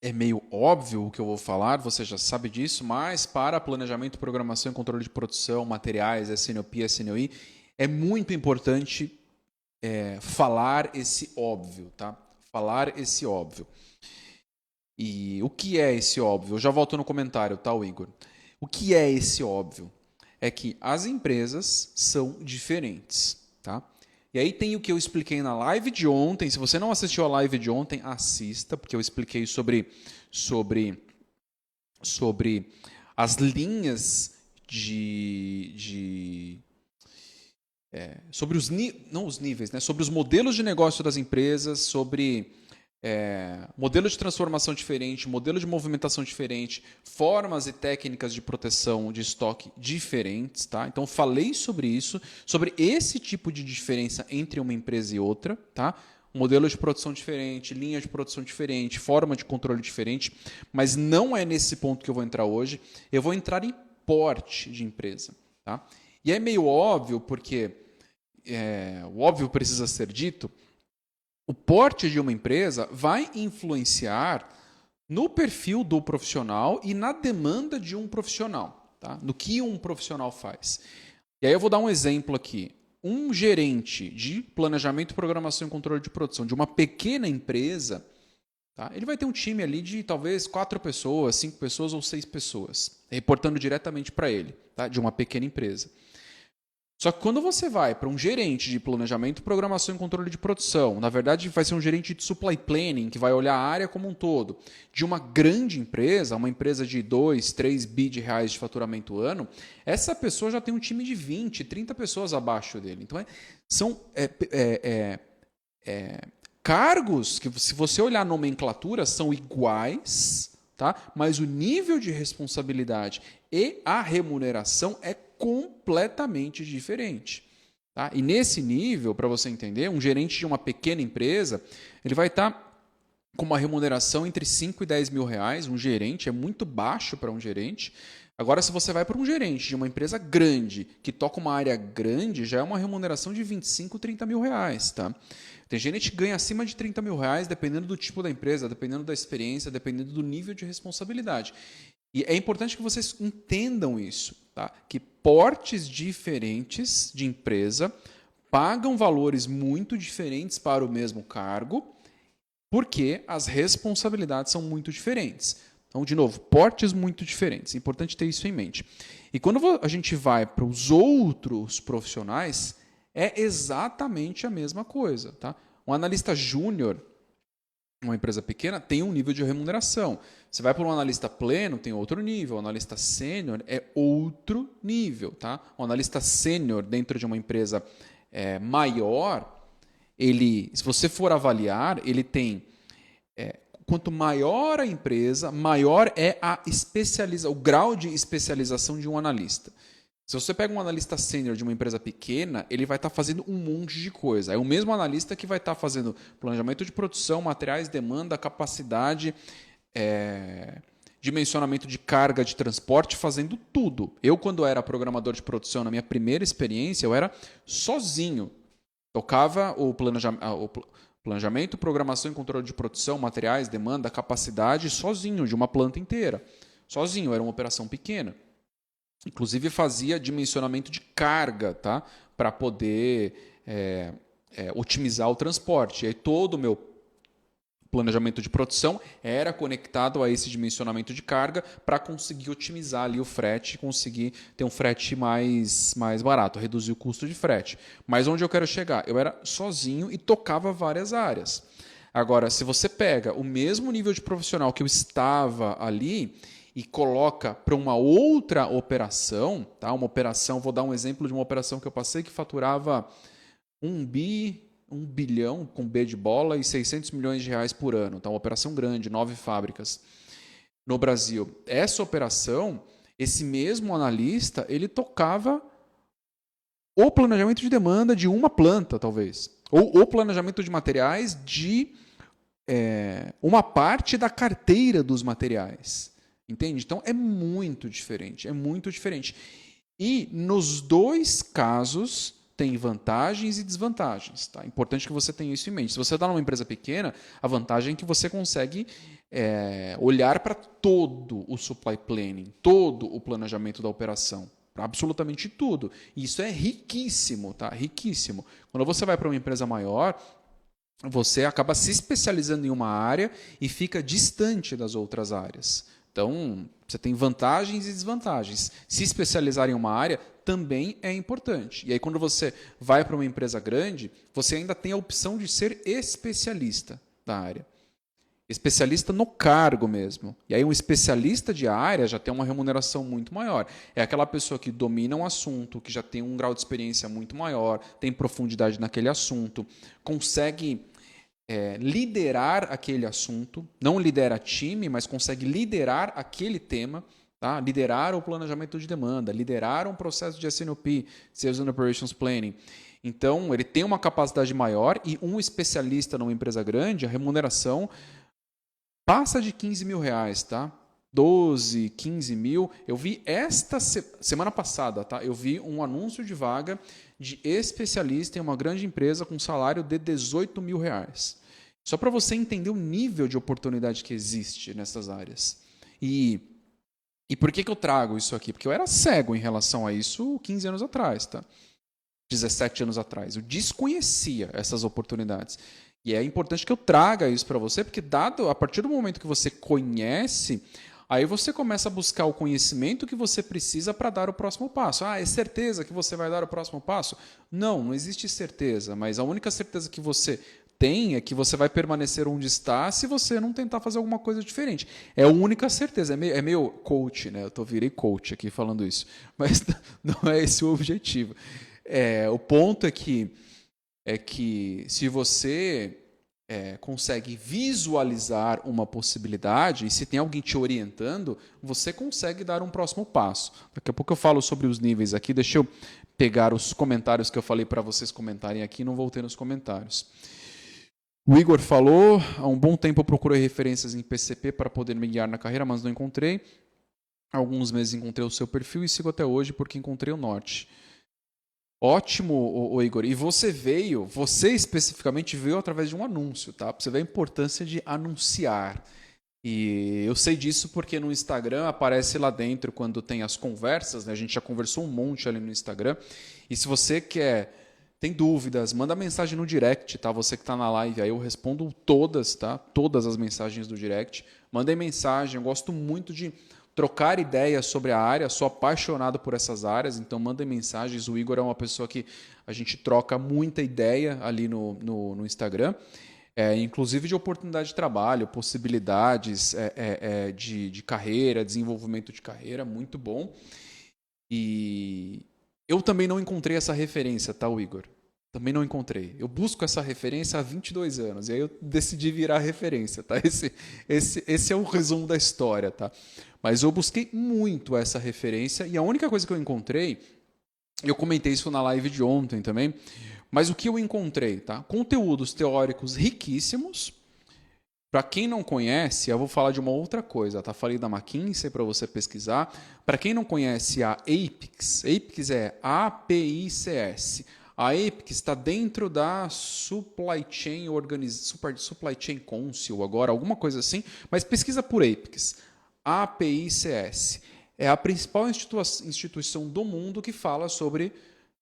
[SPEAKER 1] é meio óbvio o que eu vou falar, você já sabe disso, mas para planejamento, programação e controle de produção, materiais, SNOP, SNOI, é muito importante falar esse óbvio, tá? Falar esse óbvio. E o que é esse óbvio? Eu já volto no comentário, tá, Igor? O que é esse óbvio? É que as empresas são diferentes, tá? E aí tem o que eu expliquei na live de ontem. Se você não assistiu a live de ontem, assista, porque eu expliquei sobre as linhas sobre não os níveis, né? Sobre os modelos de negócio das empresas, sobre modelo de transformação diferente, modelo de movimentação diferente, formas e técnicas de proteção de estoque diferentes, tá? Então falei sobre isso, sobre esse tipo de diferença entre uma empresa e outra, tá? Modelo de produção diferente, linha de produção diferente, forma de controle diferente, mas não é nesse ponto que eu vou entrar hoje. Eu vou entrar em porte de empresa, tá? E é meio óbvio, porque o óbvio precisa ser dito. O porte de uma empresa vai influenciar no perfil do profissional e na demanda de um profissional, tá? No que um profissional faz. E aí eu vou dar um exemplo aqui. Um gerente de planejamento, programação e controle de produção de uma pequena empresa, tá? Ele vai ter um time ali de talvez 4 pessoas, 5 pessoas ou 6 pessoas, reportando diretamente para ele, tá? De uma pequena empresa. Só que quando você vai para um gerente de planejamento, programação e controle de produção, na verdade vai ser um gerente de supply planning, que vai olhar a área como um todo, de uma grande empresa, uma empresa de 2, 3 bi de reais de faturamento ano, essa pessoa já tem um time de 20, 30 pessoas abaixo dele. Então, são cargos que, se você olhar a nomenclatura, são iguais, tá? Mas o nível de responsabilidade e a remuneração é completamente diferente. Tá? E nesse nível, para você entender, um gerente de uma pequena empresa, ele vai estar com uma remuneração entre 5 e 10 mil reais. Um gerente é muito baixo para um gerente. Agora, se você vai para um gerente de uma empresa grande, que toca uma área grande, já é uma remuneração de 25, 30 mil reais. Tá? Tem gente que ganha acima de 30 mil reais, dependendo do tipo da empresa, dependendo da experiência, dependendo do nível de responsabilidade. E é importante que vocês entendam isso, tá? Que portes diferentes de empresa pagam valores muito diferentes para o mesmo cargo, porque as responsabilidades são muito diferentes. Então, de novo, portes muito diferentes. É importante ter isso em mente. E quando a gente vai para os outros profissionais, é exatamente a mesma coisa. Tá? Um analista júnior, uma empresa pequena, tem um nível de remuneração. Você vai para um analista pleno, tem outro nível. O analista sênior é outro nível. Tá? O analista sênior dentro de uma empresa maior, se você for avaliar, ele tem... quanto maior a empresa, maior é o grau de especialização de um analista. Se você pega um analista sênior de uma empresa pequena, ele vai estar fazendo um monte de coisa. É o mesmo analista que vai estar fazendo planejamento de produção, materiais, demanda, capacidade, dimensionamento de carga de transporte, fazendo tudo. Eu, quando era programador de produção, na minha primeira experiência, eu era sozinho. Tocava o planejamento, programação e controle de produção, materiais, demanda, capacidade, sozinho, de uma planta inteira. Sozinho, era uma operação pequena. Inclusive fazia dimensionamento de carga, tá? Para poder otimizar o transporte. E aí todo o meu planejamento de produção era conectado a esse dimensionamento de carga para conseguir otimizar ali o frete, conseguir ter um frete mais barato, reduzir o custo de frete. Mas onde eu quero chegar? Eu era sozinho e tocava várias áreas. Agora, se você pega o mesmo nível de profissional que eu estava ali e coloca para uma outra operação, tá? Uma operação, vou dar um exemplo de uma operação que eu passei que faturava 1 bilhão, com B de bola, e 600 milhões de reais por ano. Tá? Uma operação grande, 9 fábricas no Brasil. Essa operação, esse mesmo analista, ele tocava o planejamento de demanda de uma planta, talvez. Ou o planejamento de materiais de uma parte da carteira dos materiais. Entende? Então é muito diferente. É muito diferente. E nos dois casos tem vantagens e desvantagens. Tá? Importante que você tenha isso em mente. Se você está numa empresa pequena, a vantagem é que você consegue olhar para todo o supply planning, todo o planejamento da operação. Absolutamente tudo. E isso é riquíssimo, tá? Riquíssimo. Quando você vai para uma empresa maior, você acaba se especializando em uma área e fica distante das outras áreas. Então, você tem vantagens e desvantagens. Se especializar em uma área também é importante. E aí, quando você vai para uma empresa grande, você ainda tem a opção de ser especialista da área. Especialista no cargo mesmo. E aí um especialista de área já tem uma remuneração muito maior. É aquela pessoa que domina um assunto, que já tem um grau de experiência muito maior, tem profundidade naquele assunto, consegue liderar aquele assunto, não lidera time, mas consegue liderar aquele tema, tá? Liderar o planejamento de demanda, liderar um processo de SNOP, Sales and Operations Planning. Então, ele tem uma capacidade maior e um especialista numa empresa grande, a remuneração passa de 15 mil reais, tá? 12, 15 mil. Eu vi esta semana passada, tá? Eu vi um anúncio de vaga de especialista em uma grande empresa com salário de 18 mil reais. Só para você entender o nível de oportunidade que existe nessas áreas. E por que eu trago isso aqui? Porque eu era cego em relação a isso 15 anos atrás, tá? 17 anos atrás. Eu desconhecia essas oportunidades. E é importante que eu traga isso para você, porque a partir do momento que você conhece, aí você começa a buscar o conhecimento que você precisa para dar o próximo passo. Ah, é certeza que você vai dar o próximo passo? Não, não existe certeza, mas a única certeza que você tem é que você vai permanecer onde está se você não tentar fazer alguma coisa diferente. É a única certeza. É meio coach, né? Virei coach aqui falando isso, mas não é esse o objetivo. O ponto é que se você consegue visualizar uma possibilidade e se tem alguém te orientando, você consegue dar um próximo passo. Daqui a pouco eu falo sobre os níveis aqui. Deixa eu pegar os comentários que eu falei para vocês comentarem aqui. Não voltei nos comentários. O Igor falou, há um bom tempo eu procurei referências em PCP para poder me guiar na carreira, mas não encontrei. Há alguns meses encontrei o seu perfil e sigo até hoje porque encontrei o norte. Ótimo, Igor. E você especificamente veio através de um anúncio, tá? Você vê a importância de anunciar. E eu sei disso porque no Instagram aparece lá dentro quando tem as conversas, né? A gente já conversou um monte ali no Instagram. E se você tem dúvidas, manda mensagem no direct, tá? Você que está na live aí, eu respondo todas, tá? Todas as mensagens do direct. Mandem mensagem, eu gosto muito de trocar ideias sobre a área, sou apaixonado por essas áreas, então mandem mensagens. O Igor é uma pessoa que a gente troca muita ideia ali no Instagram, inclusive de oportunidade de trabalho, possibilidades de carreira, desenvolvimento de carreira, muito bom. E eu também não encontrei essa referência, tá, Igor? Também não encontrei. Eu busco essa referência há 22 anos, e aí eu decidi virar referência, tá? Esse é o resumo da história, tá? Mas eu busquei muito essa referência, e a única coisa que eu encontrei, eu comentei isso na live de ontem também, mas o que eu encontrei, tá? Conteúdos teóricos riquíssimos. Para quem não conhece, eu vou falar de uma outra coisa, tá? Falei da McKinsey para você pesquisar. Para quem não conhece a APICS, APICS é APICS. A APICS está dentro da Supply Chain Supply Chain Council agora, alguma coisa assim, mas pesquisa por APICS. APICS é a principal instituição do mundo que fala sobre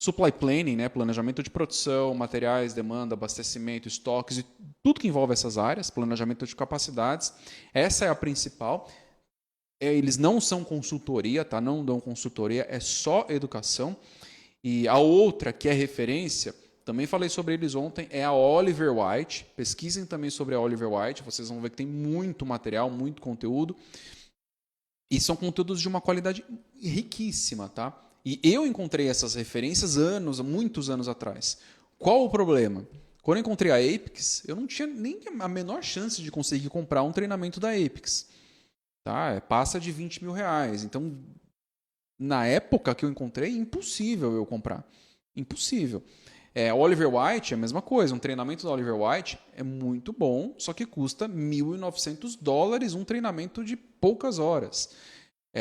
[SPEAKER 1] supply planning, né? Planejamento de produção, materiais, demanda, abastecimento, estoques e tudo que envolve essas áreas, planejamento de capacidades. Essa é a principal. Eles não são consultoria, tá? Não dão consultoria, é só educação. E a outra que é referência, também falei sobre eles ontem, é a Oliver White. Pesquisem também sobre a Oliver White, vocês vão ver que tem muito material, muito conteúdo. E são conteúdos de uma qualidade riquíssima, tá? E eu encontrei essas referências muitos anos atrás. Qual o problema? Quando eu encontrei a APICS, eu não tinha nem a menor chance de conseguir comprar um treinamento da APICS. Tá? Passa de 20 mil reais. Então, na época que eu encontrei, impossível eu comprar. Impossível. Oliver White é a mesma coisa. Um treinamento do Oliver White é muito bom, só que custa $1.900 um treinamento de poucas horas.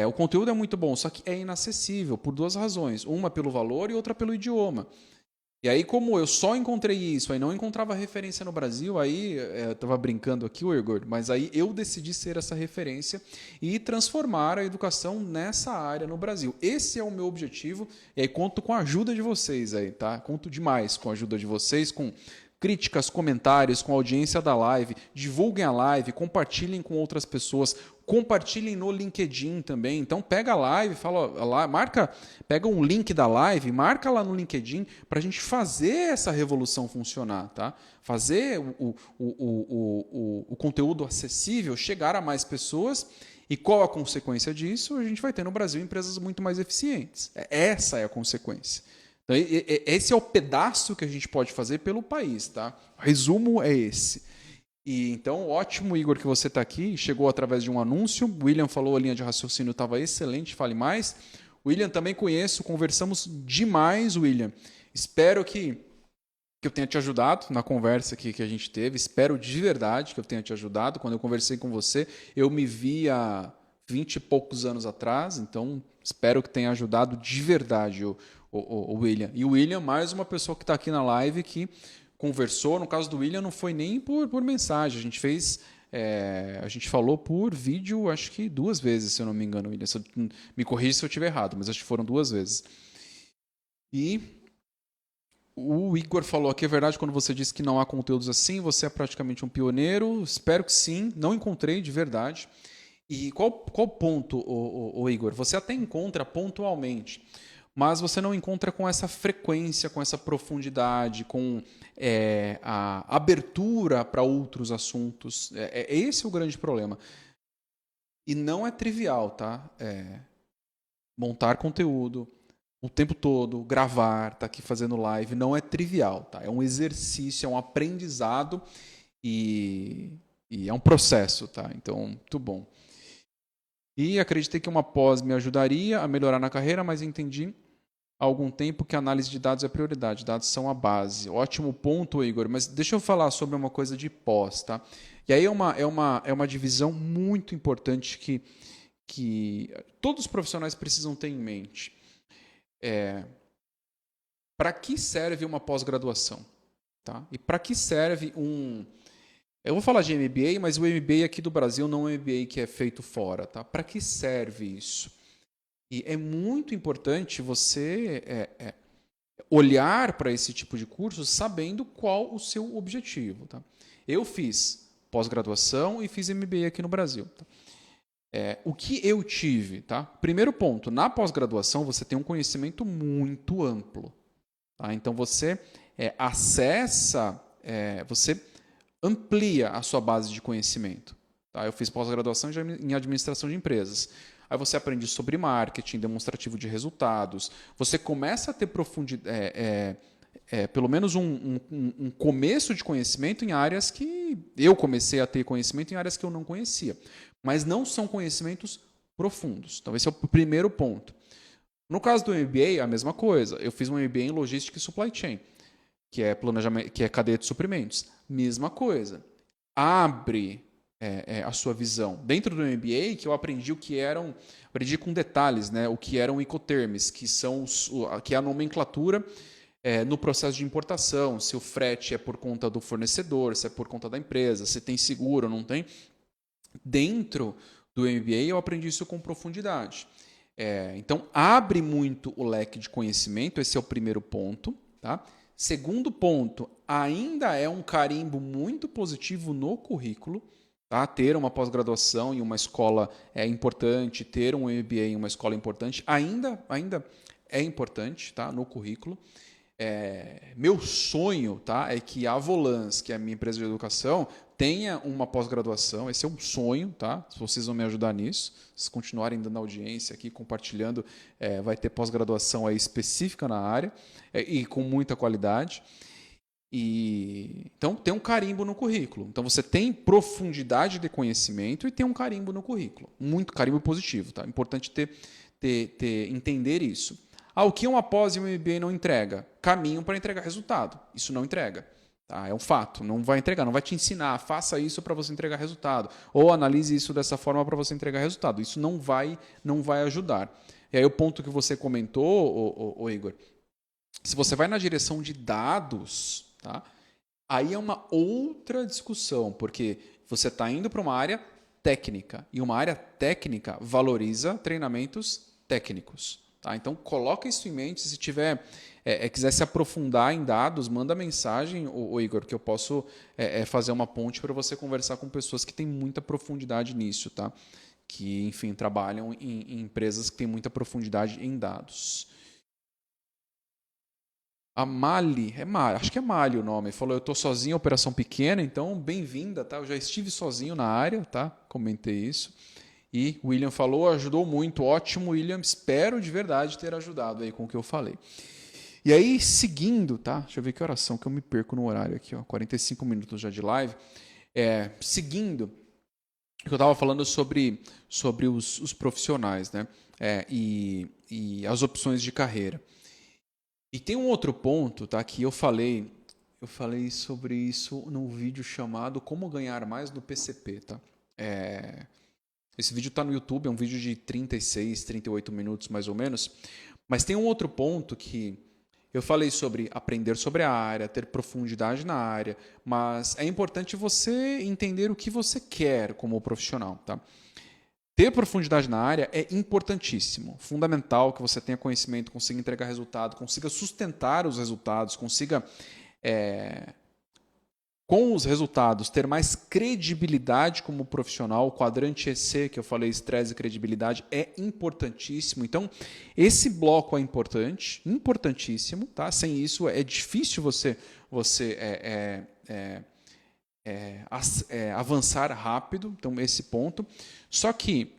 [SPEAKER 1] O conteúdo é muito bom, só que é inacessível por duas razões. Uma pelo valor e outra pelo idioma. E aí, como eu só encontrei isso, aí não encontrava referência no Brasil, aí eu estava brincando aqui, Igor, mas aí eu decidi ser essa referência e transformar a educação nessa área no Brasil. Esse é o meu objetivo, e aí conto com a ajuda de vocês aí, tá? Conto demais com a ajuda de vocês, com críticas, comentários, com a audiência da live. Divulguem a live, compartilhem com outras pessoas, compartilhem no LinkedIn também. Então pega a live, pega um link da live, marca lá no LinkedIn para a gente fazer essa revolução funcionar, tá? Fazer o conteúdo acessível chegar a mais pessoas. E qual a consequência disso? A gente vai ter no Brasil empresas muito mais eficientes. Essa é a consequência. Então, esse é o pedaço que a gente pode fazer pelo país, tá? O resumo é esse. E então, ótimo, Igor, que você está aqui. Chegou através de um anúncio. O William falou, a linha de raciocínio estava excelente, fale mais. O William também conheço, conversamos demais, William. Espero que eu tenha te ajudado na conversa aqui que a gente teve. Espero de verdade que eu tenha te ajudado. Quando eu conversei com você, eu me vi há 20 e poucos anos atrás. Então, espero que tenha ajudado de verdade o William. E o William, mais uma pessoa que está aqui na live que conversou. No caso do William, não foi nem por mensagem. A gente fez... a gente falou por vídeo, acho que 2 vezes, se eu não me engano, William. Me corrija se eu estiver errado, mas acho que foram 2 vezes. E o Igor falou aqui, é verdade, quando você disse que não há conteúdos assim, você é praticamente um pioneiro. Espero que sim, não encontrei de verdade. E qual ponto, o Igor? Você até encontra pontualmente, mas você não encontra com essa frequência, com essa profundidade, com a abertura para outros assuntos. Esse é o grande problema. E não é trivial, tá? Montar conteúdo o tempo todo, gravar, tá aqui fazendo live, não é trivial, tá? É um exercício, é um aprendizado e é um processo, tá? Então, muito bom. E acreditei que uma pós me ajudaria a melhorar na carreira, mas entendi há algum tempo que a análise de dados é prioridade, dados são a base. Ótimo ponto, Igor, mas deixa eu falar sobre uma coisa de pós, tá? E aí é uma divisão muito importante que todos os profissionais precisam ter em mente. Para que serve uma pós-graduação? Tá? E para que serve Eu vou falar de MBA, mas o MBA aqui do Brasil não é um MBA que é feito fora. Tá? Para que serve isso? E é muito importante você olhar para esse tipo de curso sabendo qual o seu objetivo. Tá? Eu fiz pós-graduação e fiz MBA aqui no Brasil. Tá? O que eu tive? Tá? Primeiro ponto, na pós-graduação você tem um conhecimento muito amplo. Tá? Então você acessa, você amplia a sua base de conhecimento. Tá? Eu fiz pós-graduação em administração de empresas. Aí você aprende sobre marketing, demonstrativo de resultados. Você começa a ter profundidade, pelo menos um começo de conhecimento em áreas que eu comecei a ter conhecimento em áreas que eu não conhecia. Mas não são conhecimentos profundos. Então, esse é o primeiro ponto. No caso do MBA, a mesma coisa. Eu fiz um MBA em Logística e Supply Chain, que é planejamento, que é cadeia de suprimentos. Mesma coisa. Abre a sua visão. Dentro do MBA, que eu aprendi aprendi com detalhes, né, o que eram Incoterms, que é a nomenclatura no processo de importação, se o frete é por conta do fornecedor, se é por conta da empresa, se tem seguro ou não tem. Dentro do MBA, eu aprendi isso com profundidade. Então, abre muito o leque de conhecimento, esse é o primeiro ponto. Tá? Segundo ponto, ainda é um carimbo muito positivo no currículo. Tá? Ter uma pós-graduação em uma escola é importante, ter um MBA em uma escola importante, ainda é importante, tá? No currículo. Meu sonho, tá? É que a Volans, que é a minha empresa de educação, tenha uma pós-graduação. Esse é um sonho, tá? Se vocês vão me ajudar nisso, se continuarem dando audiência aqui, compartilhando, vai ter pós-graduação aí específica na área e com muita qualidade. Então, tem um carimbo no currículo. Então, você tem profundidade de conhecimento e tem um carimbo no currículo. Muito carimbo positivo. Tá? Importante entender isso. O que uma pós e um MBA não entrega? Caminho para entregar resultado. Isso não entrega. Tá? É um fato. Não vai entregar, não vai te ensinar. Faça isso para você entregar resultado. Ou analise isso dessa forma para você entregar resultado. Isso não vai ajudar. E aí o ponto que você comentou, Igor, se você vai na direção de dados, tá? Aí é uma outra discussão, porque você está indo para uma área técnica, e uma área técnica valoriza treinamentos técnicos. Tá? Então, coloca isso em mente. Se tiver, quiser se aprofundar em dados, manda mensagem, Igor, que eu posso fazer uma ponte para você conversar com pessoas que têm muita profundidade nisso, tá? Que, enfim, trabalham em empresas que têm muita profundidade em dados. A Mali, acho que é Mali o nome, falou, eu estou sozinho, operação pequena, então bem-vinda, tá? Eu já estive sozinho na área, tá? Comentei isso. E o William falou, ajudou muito, ótimo, William, espero de verdade ter ajudado aí com o que eu falei. E aí, seguindo, tá? Deixa eu ver que oração que eu me perco no horário aqui, ó, 45 minutos já de live. Seguindo, eu estava falando sobre os profissionais, né? E as opções de carreira. E tem um outro ponto, tá? Que eu falei sobre isso num vídeo chamado Como Ganhar Mais no PCP, tá? Esse vídeo está no YouTube, é um vídeo de 36, 38 minutos mais ou menos. Mas tem um outro ponto que eu falei sobre aprender sobre a área, ter profundidade na área, mas é importante você entender o que você quer como profissional, tá? Ter profundidade na área é importantíssimo, fundamental que você tenha conhecimento, consiga entregar resultado, consiga sustentar os resultados, consiga, com os resultados, ter mais credibilidade como profissional. O quadrante EC, que eu falei, estresse e credibilidade, é importantíssimo. Então, esse bloco é importante, importantíssimo. Tá? Sem isso, é difícil você avançar rápido, então esse ponto. Só que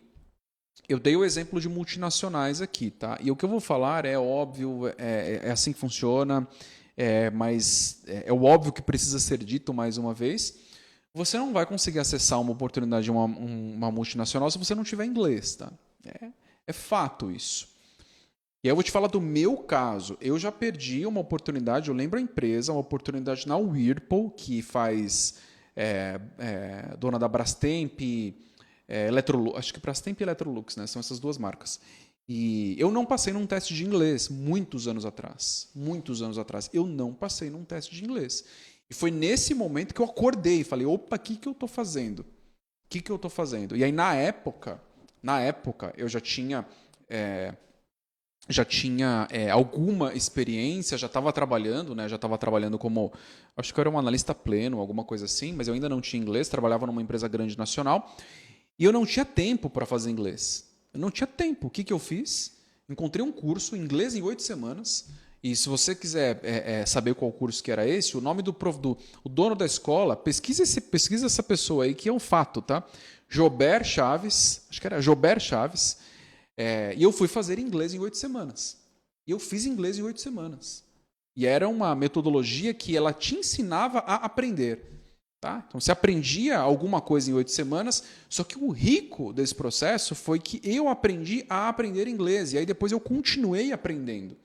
[SPEAKER 1] eu dei o exemplo de multinacionais aqui, tá? E o que eu vou falar é óbvio, é assim que funciona, mas é o óbvio que precisa ser dito mais uma vez. Você não vai conseguir acessar uma oportunidade de uma multinacional se você não tiver inglês, tá? É fato isso. E aí eu vou te falar do meu caso. Eu já perdi uma oportunidade, eu lembro a empresa, uma oportunidade na Whirlpool, que faz dona da Brastemp, acho que Brastemp e Electrolux, né? São essas duas marcas. E eu não passei num teste de inglês muitos anos atrás. Muitos anos atrás. Eu não passei num teste de inglês. E foi nesse momento que eu acordei e falei, opa, o que eu estou fazendo? O que eu estou fazendo? E aí, na época, eu já tinha alguma experiência, já estava trabalhando, né? Já estava trabalhando como, acho que eu era um analista pleno, alguma coisa assim, mas eu ainda não tinha inglês, trabalhava numa empresa grande nacional, e eu não tinha tempo para fazer inglês. Eu não tinha tempo. O que eu fiz? Encontrei um curso, inglês em 8 semanas, e se você quiser saber qual curso que era esse, o nome do dono da escola, pesquisa essa pessoa aí, que é um fato, tá? Jober Chaves, acho que era Jober Chaves. E eu fui fazer inglês em 8 semanas. E eu fiz inglês em 8 semanas. E era uma metodologia que ela te ensinava a aprender. Tá? Então, você aprendia alguma coisa em 8 semanas, só que o rico desse processo foi que eu aprendi a aprender inglês. E aí depois eu continuei aprendendo.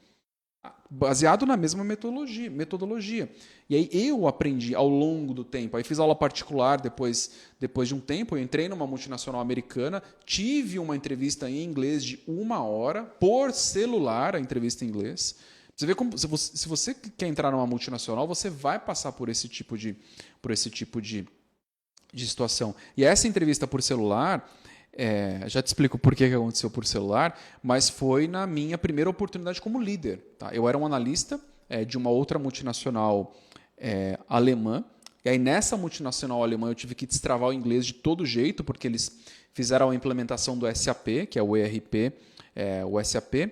[SPEAKER 1] Baseado na mesma metodologia. E aí eu aprendi ao longo do tempo. Aí fiz aula particular depois de um tempo. Eu entrei numa multinacional americana, tive uma entrevista em inglês de 1 hora, por celular, a entrevista em inglês. Você vê como, se você quer entrar numa multinacional, você vai passar por esse tipo de situação. E essa entrevista por celular... já te explico por que aconteceu por celular, mas foi na minha primeira oportunidade como líder. Tá? Eu era um analista de uma outra multinacional alemã, e aí nessa multinacional alemã eu tive que destravar o inglês de todo jeito, porque eles fizeram a implementação do SAP, que é o ERP, o SAP,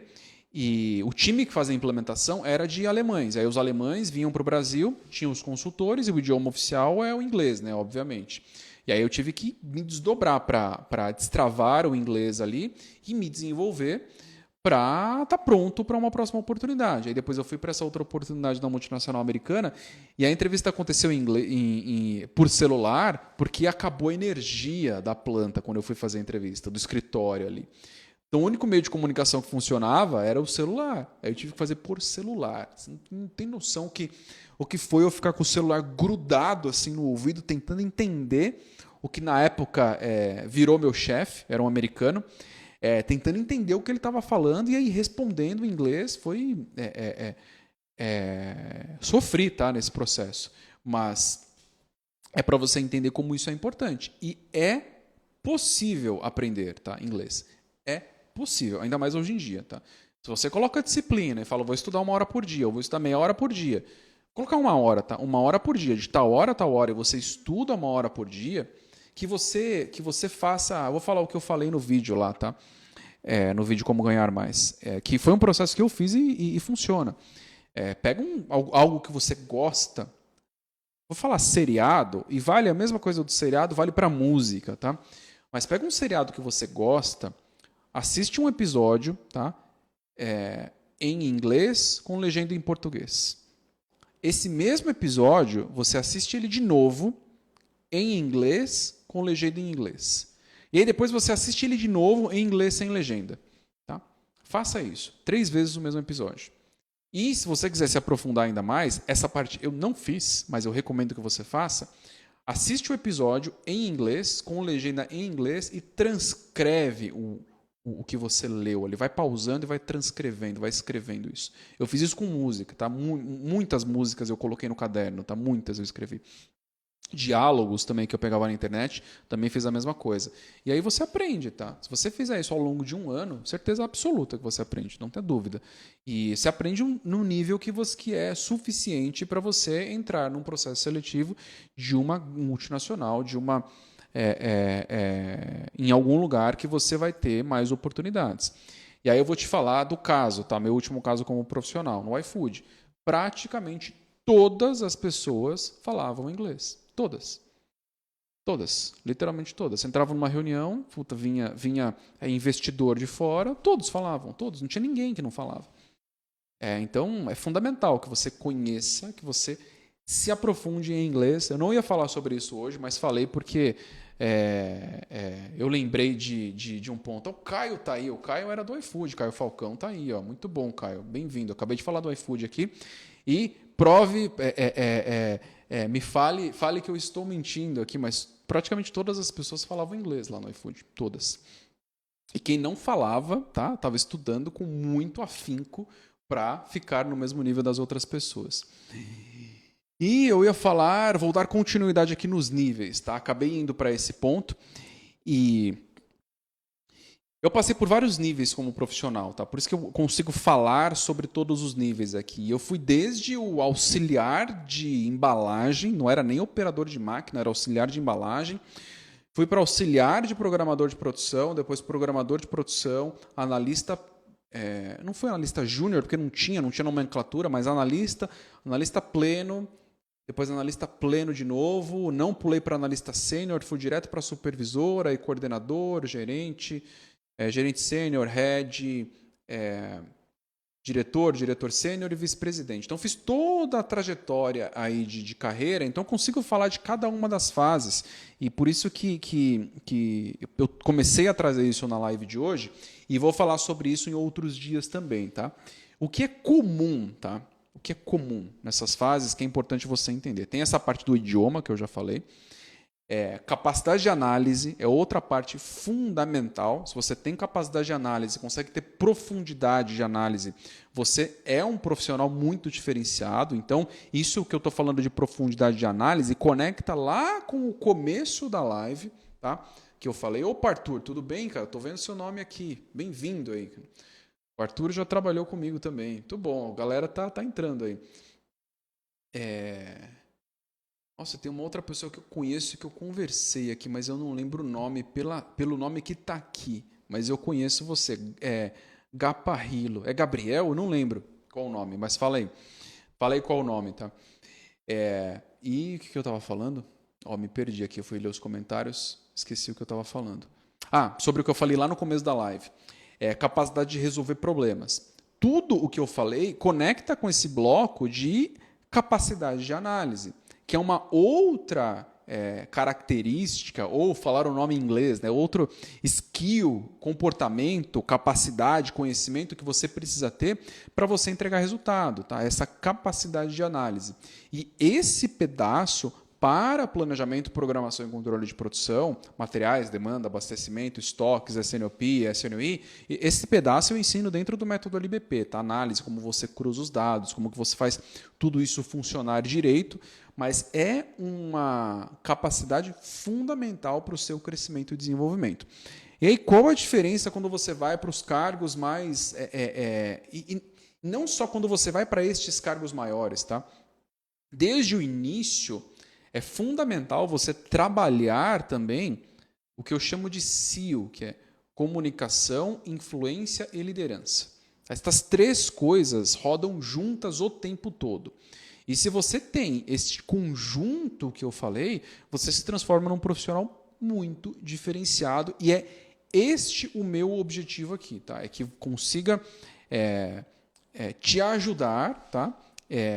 [SPEAKER 1] e o time que fazia a implementação era de alemães. Aí os alemães vinham para o Brasil, tinham os consultores, e o idioma oficial é o inglês, né, obviamente. E aí eu tive que me desdobrar para destravar o inglês ali e me desenvolver para estar pronto para uma próxima oportunidade. Aí depois eu fui para essa outra oportunidade na multinacional americana e a entrevista aconteceu por celular porque acabou a energia da planta quando eu fui fazer a entrevista, do escritório ali. Então, o único meio de comunicação que funcionava era o celular. Aí eu tive que fazer por celular. Você não tem noção o que foi eu ficar com o celular grudado assim no ouvido, tentando entender o que na época virou meu chefe, era um americano, tentando entender o que ele estava falando e aí respondendo em inglês. Foi... sofri, tá, nesse processo. Mas é para você entender como isso é importante. E é possível aprender, tá, inglês. É possível, ainda mais hoje em dia, tá? Se você coloca disciplina e fala, vou estudar 1 hora por dia, ou vou estudar meia hora por dia, colocar 1 hora, tá? 1 hora por dia, de tal hora a tal hora, e você estuda 1 hora por dia, que você faça... Eu vou falar o que eu falei no vídeo lá, tá? No vídeo Como Ganhar Mais. Que foi um processo que eu fiz e funciona. Pega algo que você gosta. Vou falar seriado, e vale a mesma coisa do seriado, vale para música, tá? Mas pega um seriado que você gosta, assiste um episódio, tá? Em inglês com legenda em português. Esse mesmo episódio, você assiste ele de novo em inglês com legenda em inglês. E aí depois você assiste ele de novo em inglês sem legenda. Tá? Faça isso. 3 vezes o mesmo episódio. E se você quiser se aprofundar ainda mais, essa parte eu não fiz, mas eu recomendo que você faça. Assiste o episódio em inglês, com legenda em inglês e transcreve o que você leu. Ele vai pausando e vai transcrevendo, vai escrevendo isso. Eu fiz isso com música, tá? Muitas músicas eu coloquei no caderno, tá? Muitas eu escrevi. Diálogos também que eu pegava na internet, também fiz a mesma coisa. E aí você aprende, tá? Se você fizer isso ao longo de 1 ano, certeza absoluta que você aprende, não tem dúvida. E você aprende num nível que é suficiente para você entrar num processo seletivo de uma multinacional, de uma em algum lugar que você vai ter mais oportunidades. E aí eu vou te falar do caso, tá? Meu último caso como profissional, no iFood. Praticamente todas as pessoas falavam inglês. Todas. Todas. Literalmente todas. Você entrava numa reunião, vinha investidor de fora, todos falavam, todos. Não tinha ninguém que não falava. Então, é fundamental que você conheça, que você se aprofunde em inglês. Eu não ia falar sobre isso hoje, mas falei porque eu lembrei de um ponto. O Caio está aí. O Caio era do iFood. Caio Falcão está aí. Ó. Muito bom, Caio. Bem-vindo. Eu acabei de falar do iFood aqui. E prove, me fale que eu estou mentindo aqui, mas praticamente todas as pessoas falavam inglês lá no iFood. Todas. E quem não falava, tá? Estava estudando com muito afinco para ficar no mesmo nível das outras pessoas. E eu ia vou dar continuidade aqui nos níveis, tá? Acabei indo para esse ponto e eu passei por vários níveis como profissional, tá? Por isso que eu consigo falar sobre todos os níveis aqui. Eu fui desde o auxiliar de embalagem, não era nem operador de máquina, era auxiliar de embalagem. Fui para auxiliar de programador de produção, depois programador de produção, analista... não foi analista júnior, porque não tinha nomenclatura, mas analista pleno, depois analista pleno de novo, não pulei para analista sênior, fui direto para supervisor, aí coordenador, gerente sênior, head, diretor sênior e vice-presidente. Então fiz toda a trajetória aí de carreira, então consigo falar de cada uma das fases. E por isso que eu comecei a trazer isso na live de hoje e vou falar sobre isso em outros dias também, tá? O que é comum, tá? O que é comum nessas fases que é importante você entender. Tem essa parte do idioma que eu já falei. Capacidade de análise é outra parte fundamental. Se você tem capacidade de análise, consegue ter profundidade de análise, você é um profissional muito diferenciado. Então, isso que eu estou falando de profundidade de análise conecta lá com o começo da live, tá? Que eu falei, opa, Arthur, tudo bem, cara? Estou vendo seu nome aqui. Bem-vindo aí. O Arthur já trabalhou comigo também. Muito bom, a galera tá entrando aí. Nossa, tem uma outra pessoa que eu conheço que eu conversei aqui, mas eu não lembro o nome pelo nome que está aqui. Mas eu conheço você. Gaparrilo. É Gabriel? Eu não lembro qual o nome, mas fala aí. Fala aí qual o nome, tá? E o que eu estava falando? Me perdi aqui, eu fui ler os comentários, esqueci o que eu estava falando. Sobre o que eu falei lá no começo da live. Capacidade de resolver problemas. Tudo o que eu falei conecta com esse bloco de capacidade de análise, que é uma outra característica, ou falar o nome em inglês, né? Outro skill, comportamento, capacidade, conhecimento que você precisa ter para você entregar resultado, tá? Essa capacidade de análise. E esse pedaço para planejamento, programação e controle de produção, materiais, demanda, abastecimento, estoques, SNOP, SNOI, esse pedaço eu ensino dentro do método LBP, tá? Análise, como você cruza os dados, como que você faz tudo isso funcionar direito, mas é uma capacidade fundamental para o seu crescimento e desenvolvimento. E aí, qual a diferença quando você vai para os cargos mais... e não só quando você vai para estes cargos maiores, tá? Desde o início, é fundamental você trabalhar também o que eu chamo de CIO, que é comunicação, influência e liderança. Estas três coisas rodam juntas o tempo todo. E se você tem este conjunto que eu falei, você se transforma num profissional muito diferenciado. E é este o meu objetivo aqui, tá? É que consiga te ajudar, tá?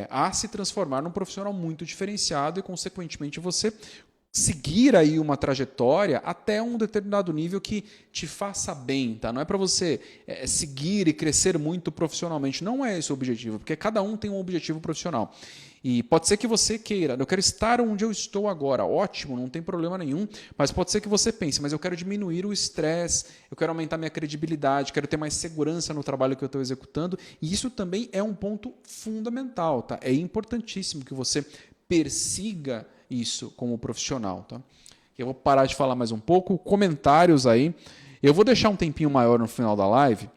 [SPEAKER 1] A se transformar num profissional muito diferenciado e, consequentemente, você seguir aí uma trajetória até um determinado nível que te faça bem, tá? Não é para você seguir e crescer muito profissionalmente, não é esse o objetivo, porque cada um tem um objetivo profissional. E pode ser que você queira, eu quero estar onde eu estou agora, ótimo, não tem problema nenhum, mas pode ser que você pense, mas eu quero diminuir o estresse, eu quero aumentar minha credibilidade, quero ter mais segurança no trabalho que eu estou executando, e isso também é um ponto fundamental, tá? É importantíssimo que você persiga isso como profissional, tá? Eu vou parar de falar mais um pouco, comentários aí. Eu vou deixar um tempinho maior no final da live,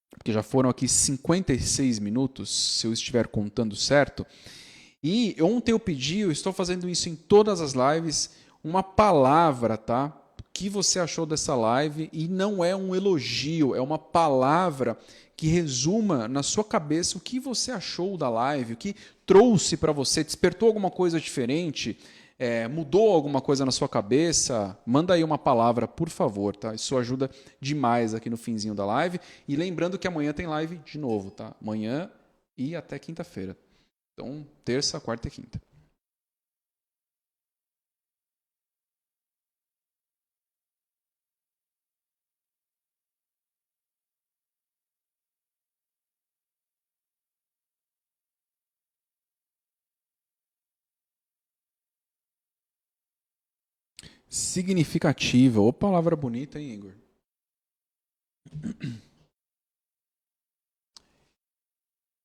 [SPEAKER 1] porque já foram aqui 56 minutos, se eu estiver contando certo. E ontem eu pedi, eu estou fazendo isso em todas as lives, uma palavra, tá? O que você achou dessa live? E não é um elogio, é uma palavra que resuma na sua cabeça o que você achou da live, o que trouxe para você, despertou alguma coisa diferente, mudou alguma coisa na sua cabeça. Manda aí uma palavra, por favor, tá? Isso ajuda demais aqui no finzinho da live. E lembrando que amanhã tem live de novo, tá? Amanhã e até quinta-feira. Então, terça, quarta e quinta. Significativa. Ô, palavra bonita, hein, Igor?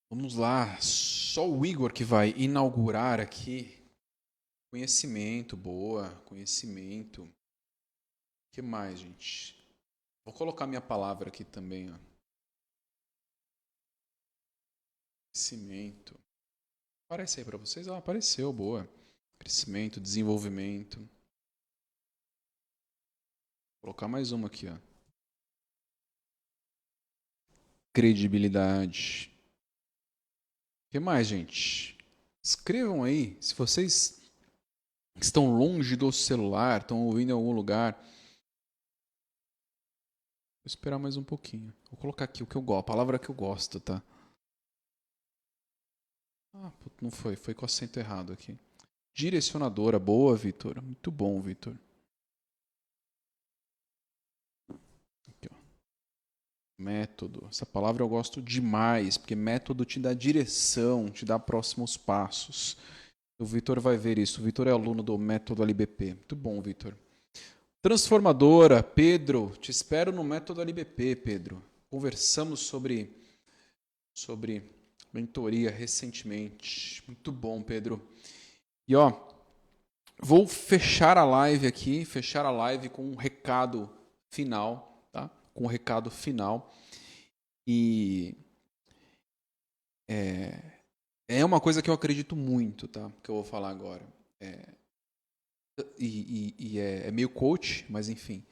[SPEAKER 1] Vamos lá. Só o Igor que vai inaugurar aqui. Conhecimento, boa. Conhecimento. O que mais, gente? Vou colocar minha palavra aqui também, ó. Crescimento. Aparece aí para vocês? Ah, apareceu, boa. Crescimento, desenvolvimento. Vou colocar mais uma aqui, ó. Credibilidade. O que mais, gente? Escrevam aí, se vocês estão longe do celular, estão ouvindo em algum lugar. Vou esperar mais um pouquinho. Vou colocar aqui o que eu gosto, a palavra que eu gosto, tá? Ah, não foi, foi com acento errado aqui. Direcionadora, boa, Vitor. Muito bom, Vitor. Aqui, ó. Método. Essa palavra eu gosto demais, porque método te dá direção, te dá próximos passos. O Vitor vai ver isso. O Vitor é aluno do método LBP. Muito bom, Vitor. Transformadora, Pedro. Te espero no método LBP, Pedro. Conversamos sobre mentoria recentemente. Muito bom, Pedro. E ó, vou fechar a live aqui, com um recado final, tá? Com um recado final. E é uma coisa que eu acredito muito, tá? Que eu vou falar agora. É meio coach, mas enfim.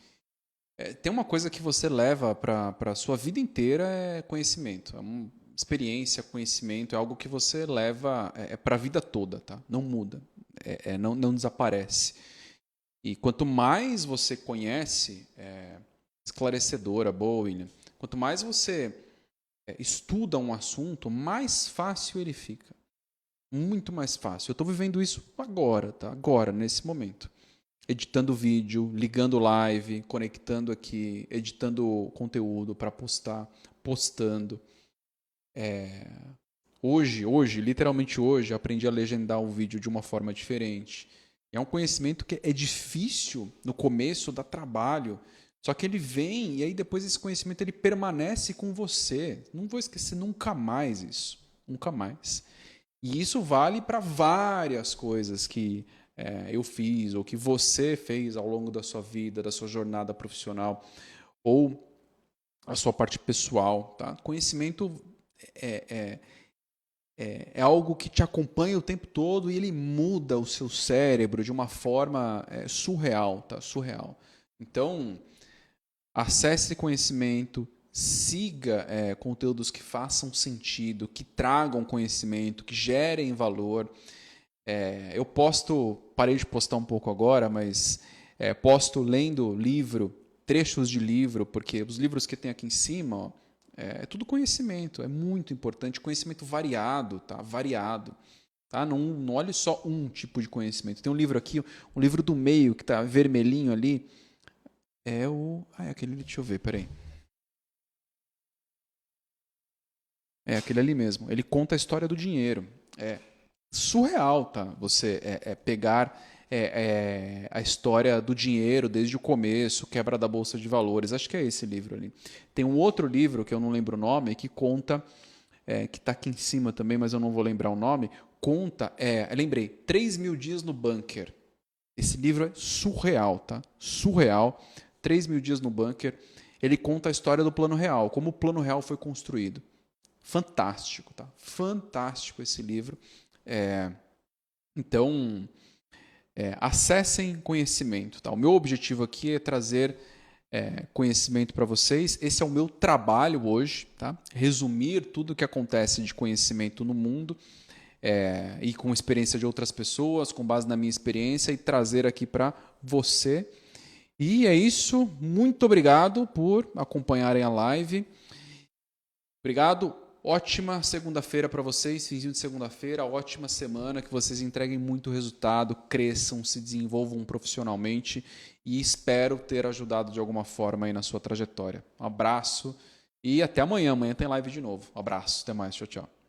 [SPEAKER 1] Tem uma coisa que você leva para a sua vida inteira, é conhecimento. É uma experiência, conhecimento, é algo que você leva para a vida toda, tá? Não muda, não desaparece. E quanto mais você conhece, esclarecedora, boa, William, quanto mais você estuda um assunto, mais fácil ele fica. Muito mais fácil. Eu estou vivendo isso agora, tá? Agora, nesse momento. Editando vídeo, ligando live, conectando aqui, editando conteúdo para postar, postando. Hoje, literalmente hoje, aprendi a legendar o vídeo de uma forma diferente. É um conhecimento que é difícil no começo, dá trabalho. Só que ele vem e aí depois esse conhecimento ele permanece com você. Não vou esquecer nunca mais isso. Nunca mais. E isso vale para várias coisas que eu fiz ou que você fez ao longo da sua vida, da sua jornada profissional ou a sua parte pessoal. Tá? Conhecimento é algo que te acompanha o tempo todo e ele muda o seu cérebro de uma forma surreal, tá? Surreal. Então, acesse conhecimento, siga conteúdos que façam sentido, que tragam conhecimento, que gerem valor. Eu parei de postar um pouco agora, mas posto lendo livro, trechos de livro, porque os livros que tem aqui em cima, ó, é tudo conhecimento, é muito importante, conhecimento variado, tá? Variado. Tá? Não olhe só um tipo de conhecimento. Tem um livro aqui, um livro do meio, que está vermelhinho ali, é aquele ali, deixa eu ver, peraí. É aquele ali mesmo. Ele conta a história do dinheiro. É surreal, tá? Você pegar a história do dinheiro desde o começo, quebra da bolsa de valores. Acho que é esse livro ali. Tem um outro livro que eu não lembro o nome que conta, que está aqui em cima também, mas eu não vou lembrar o nome. Conta, lembrei, 3.000 dias no bunker. Esse livro é surreal, tá? Surreal. 3.000 dias no bunker. Ele conta a história do Plano Real, como o Plano Real foi construído. Fantástico, tá? Fantástico esse livro. Então, acessem conhecimento. Tá? O meu objetivo aqui é trazer conhecimento para vocês. Esse é o meu trabalho hoje. Tá? Resumir tudo o que acontece de conhecimento no mundo e com experiência de outras pessoas, com base na minha experiência, e trazer aqui para você. E é isso. Muito obrigado por acompanharem a live. Obrigado. Ótima segunda-feira para vocês, finzinho de segunda-feira, ótima semana, que vocês entreguem muito resultado, cresçam, se desenvolvam profissionalmente e espero ter ajudado de alguma forma aí na sua trajetória. Um abraço e até amanhã. Amanhã tem live de novo. Um abraço, até mais, tchau, tchau.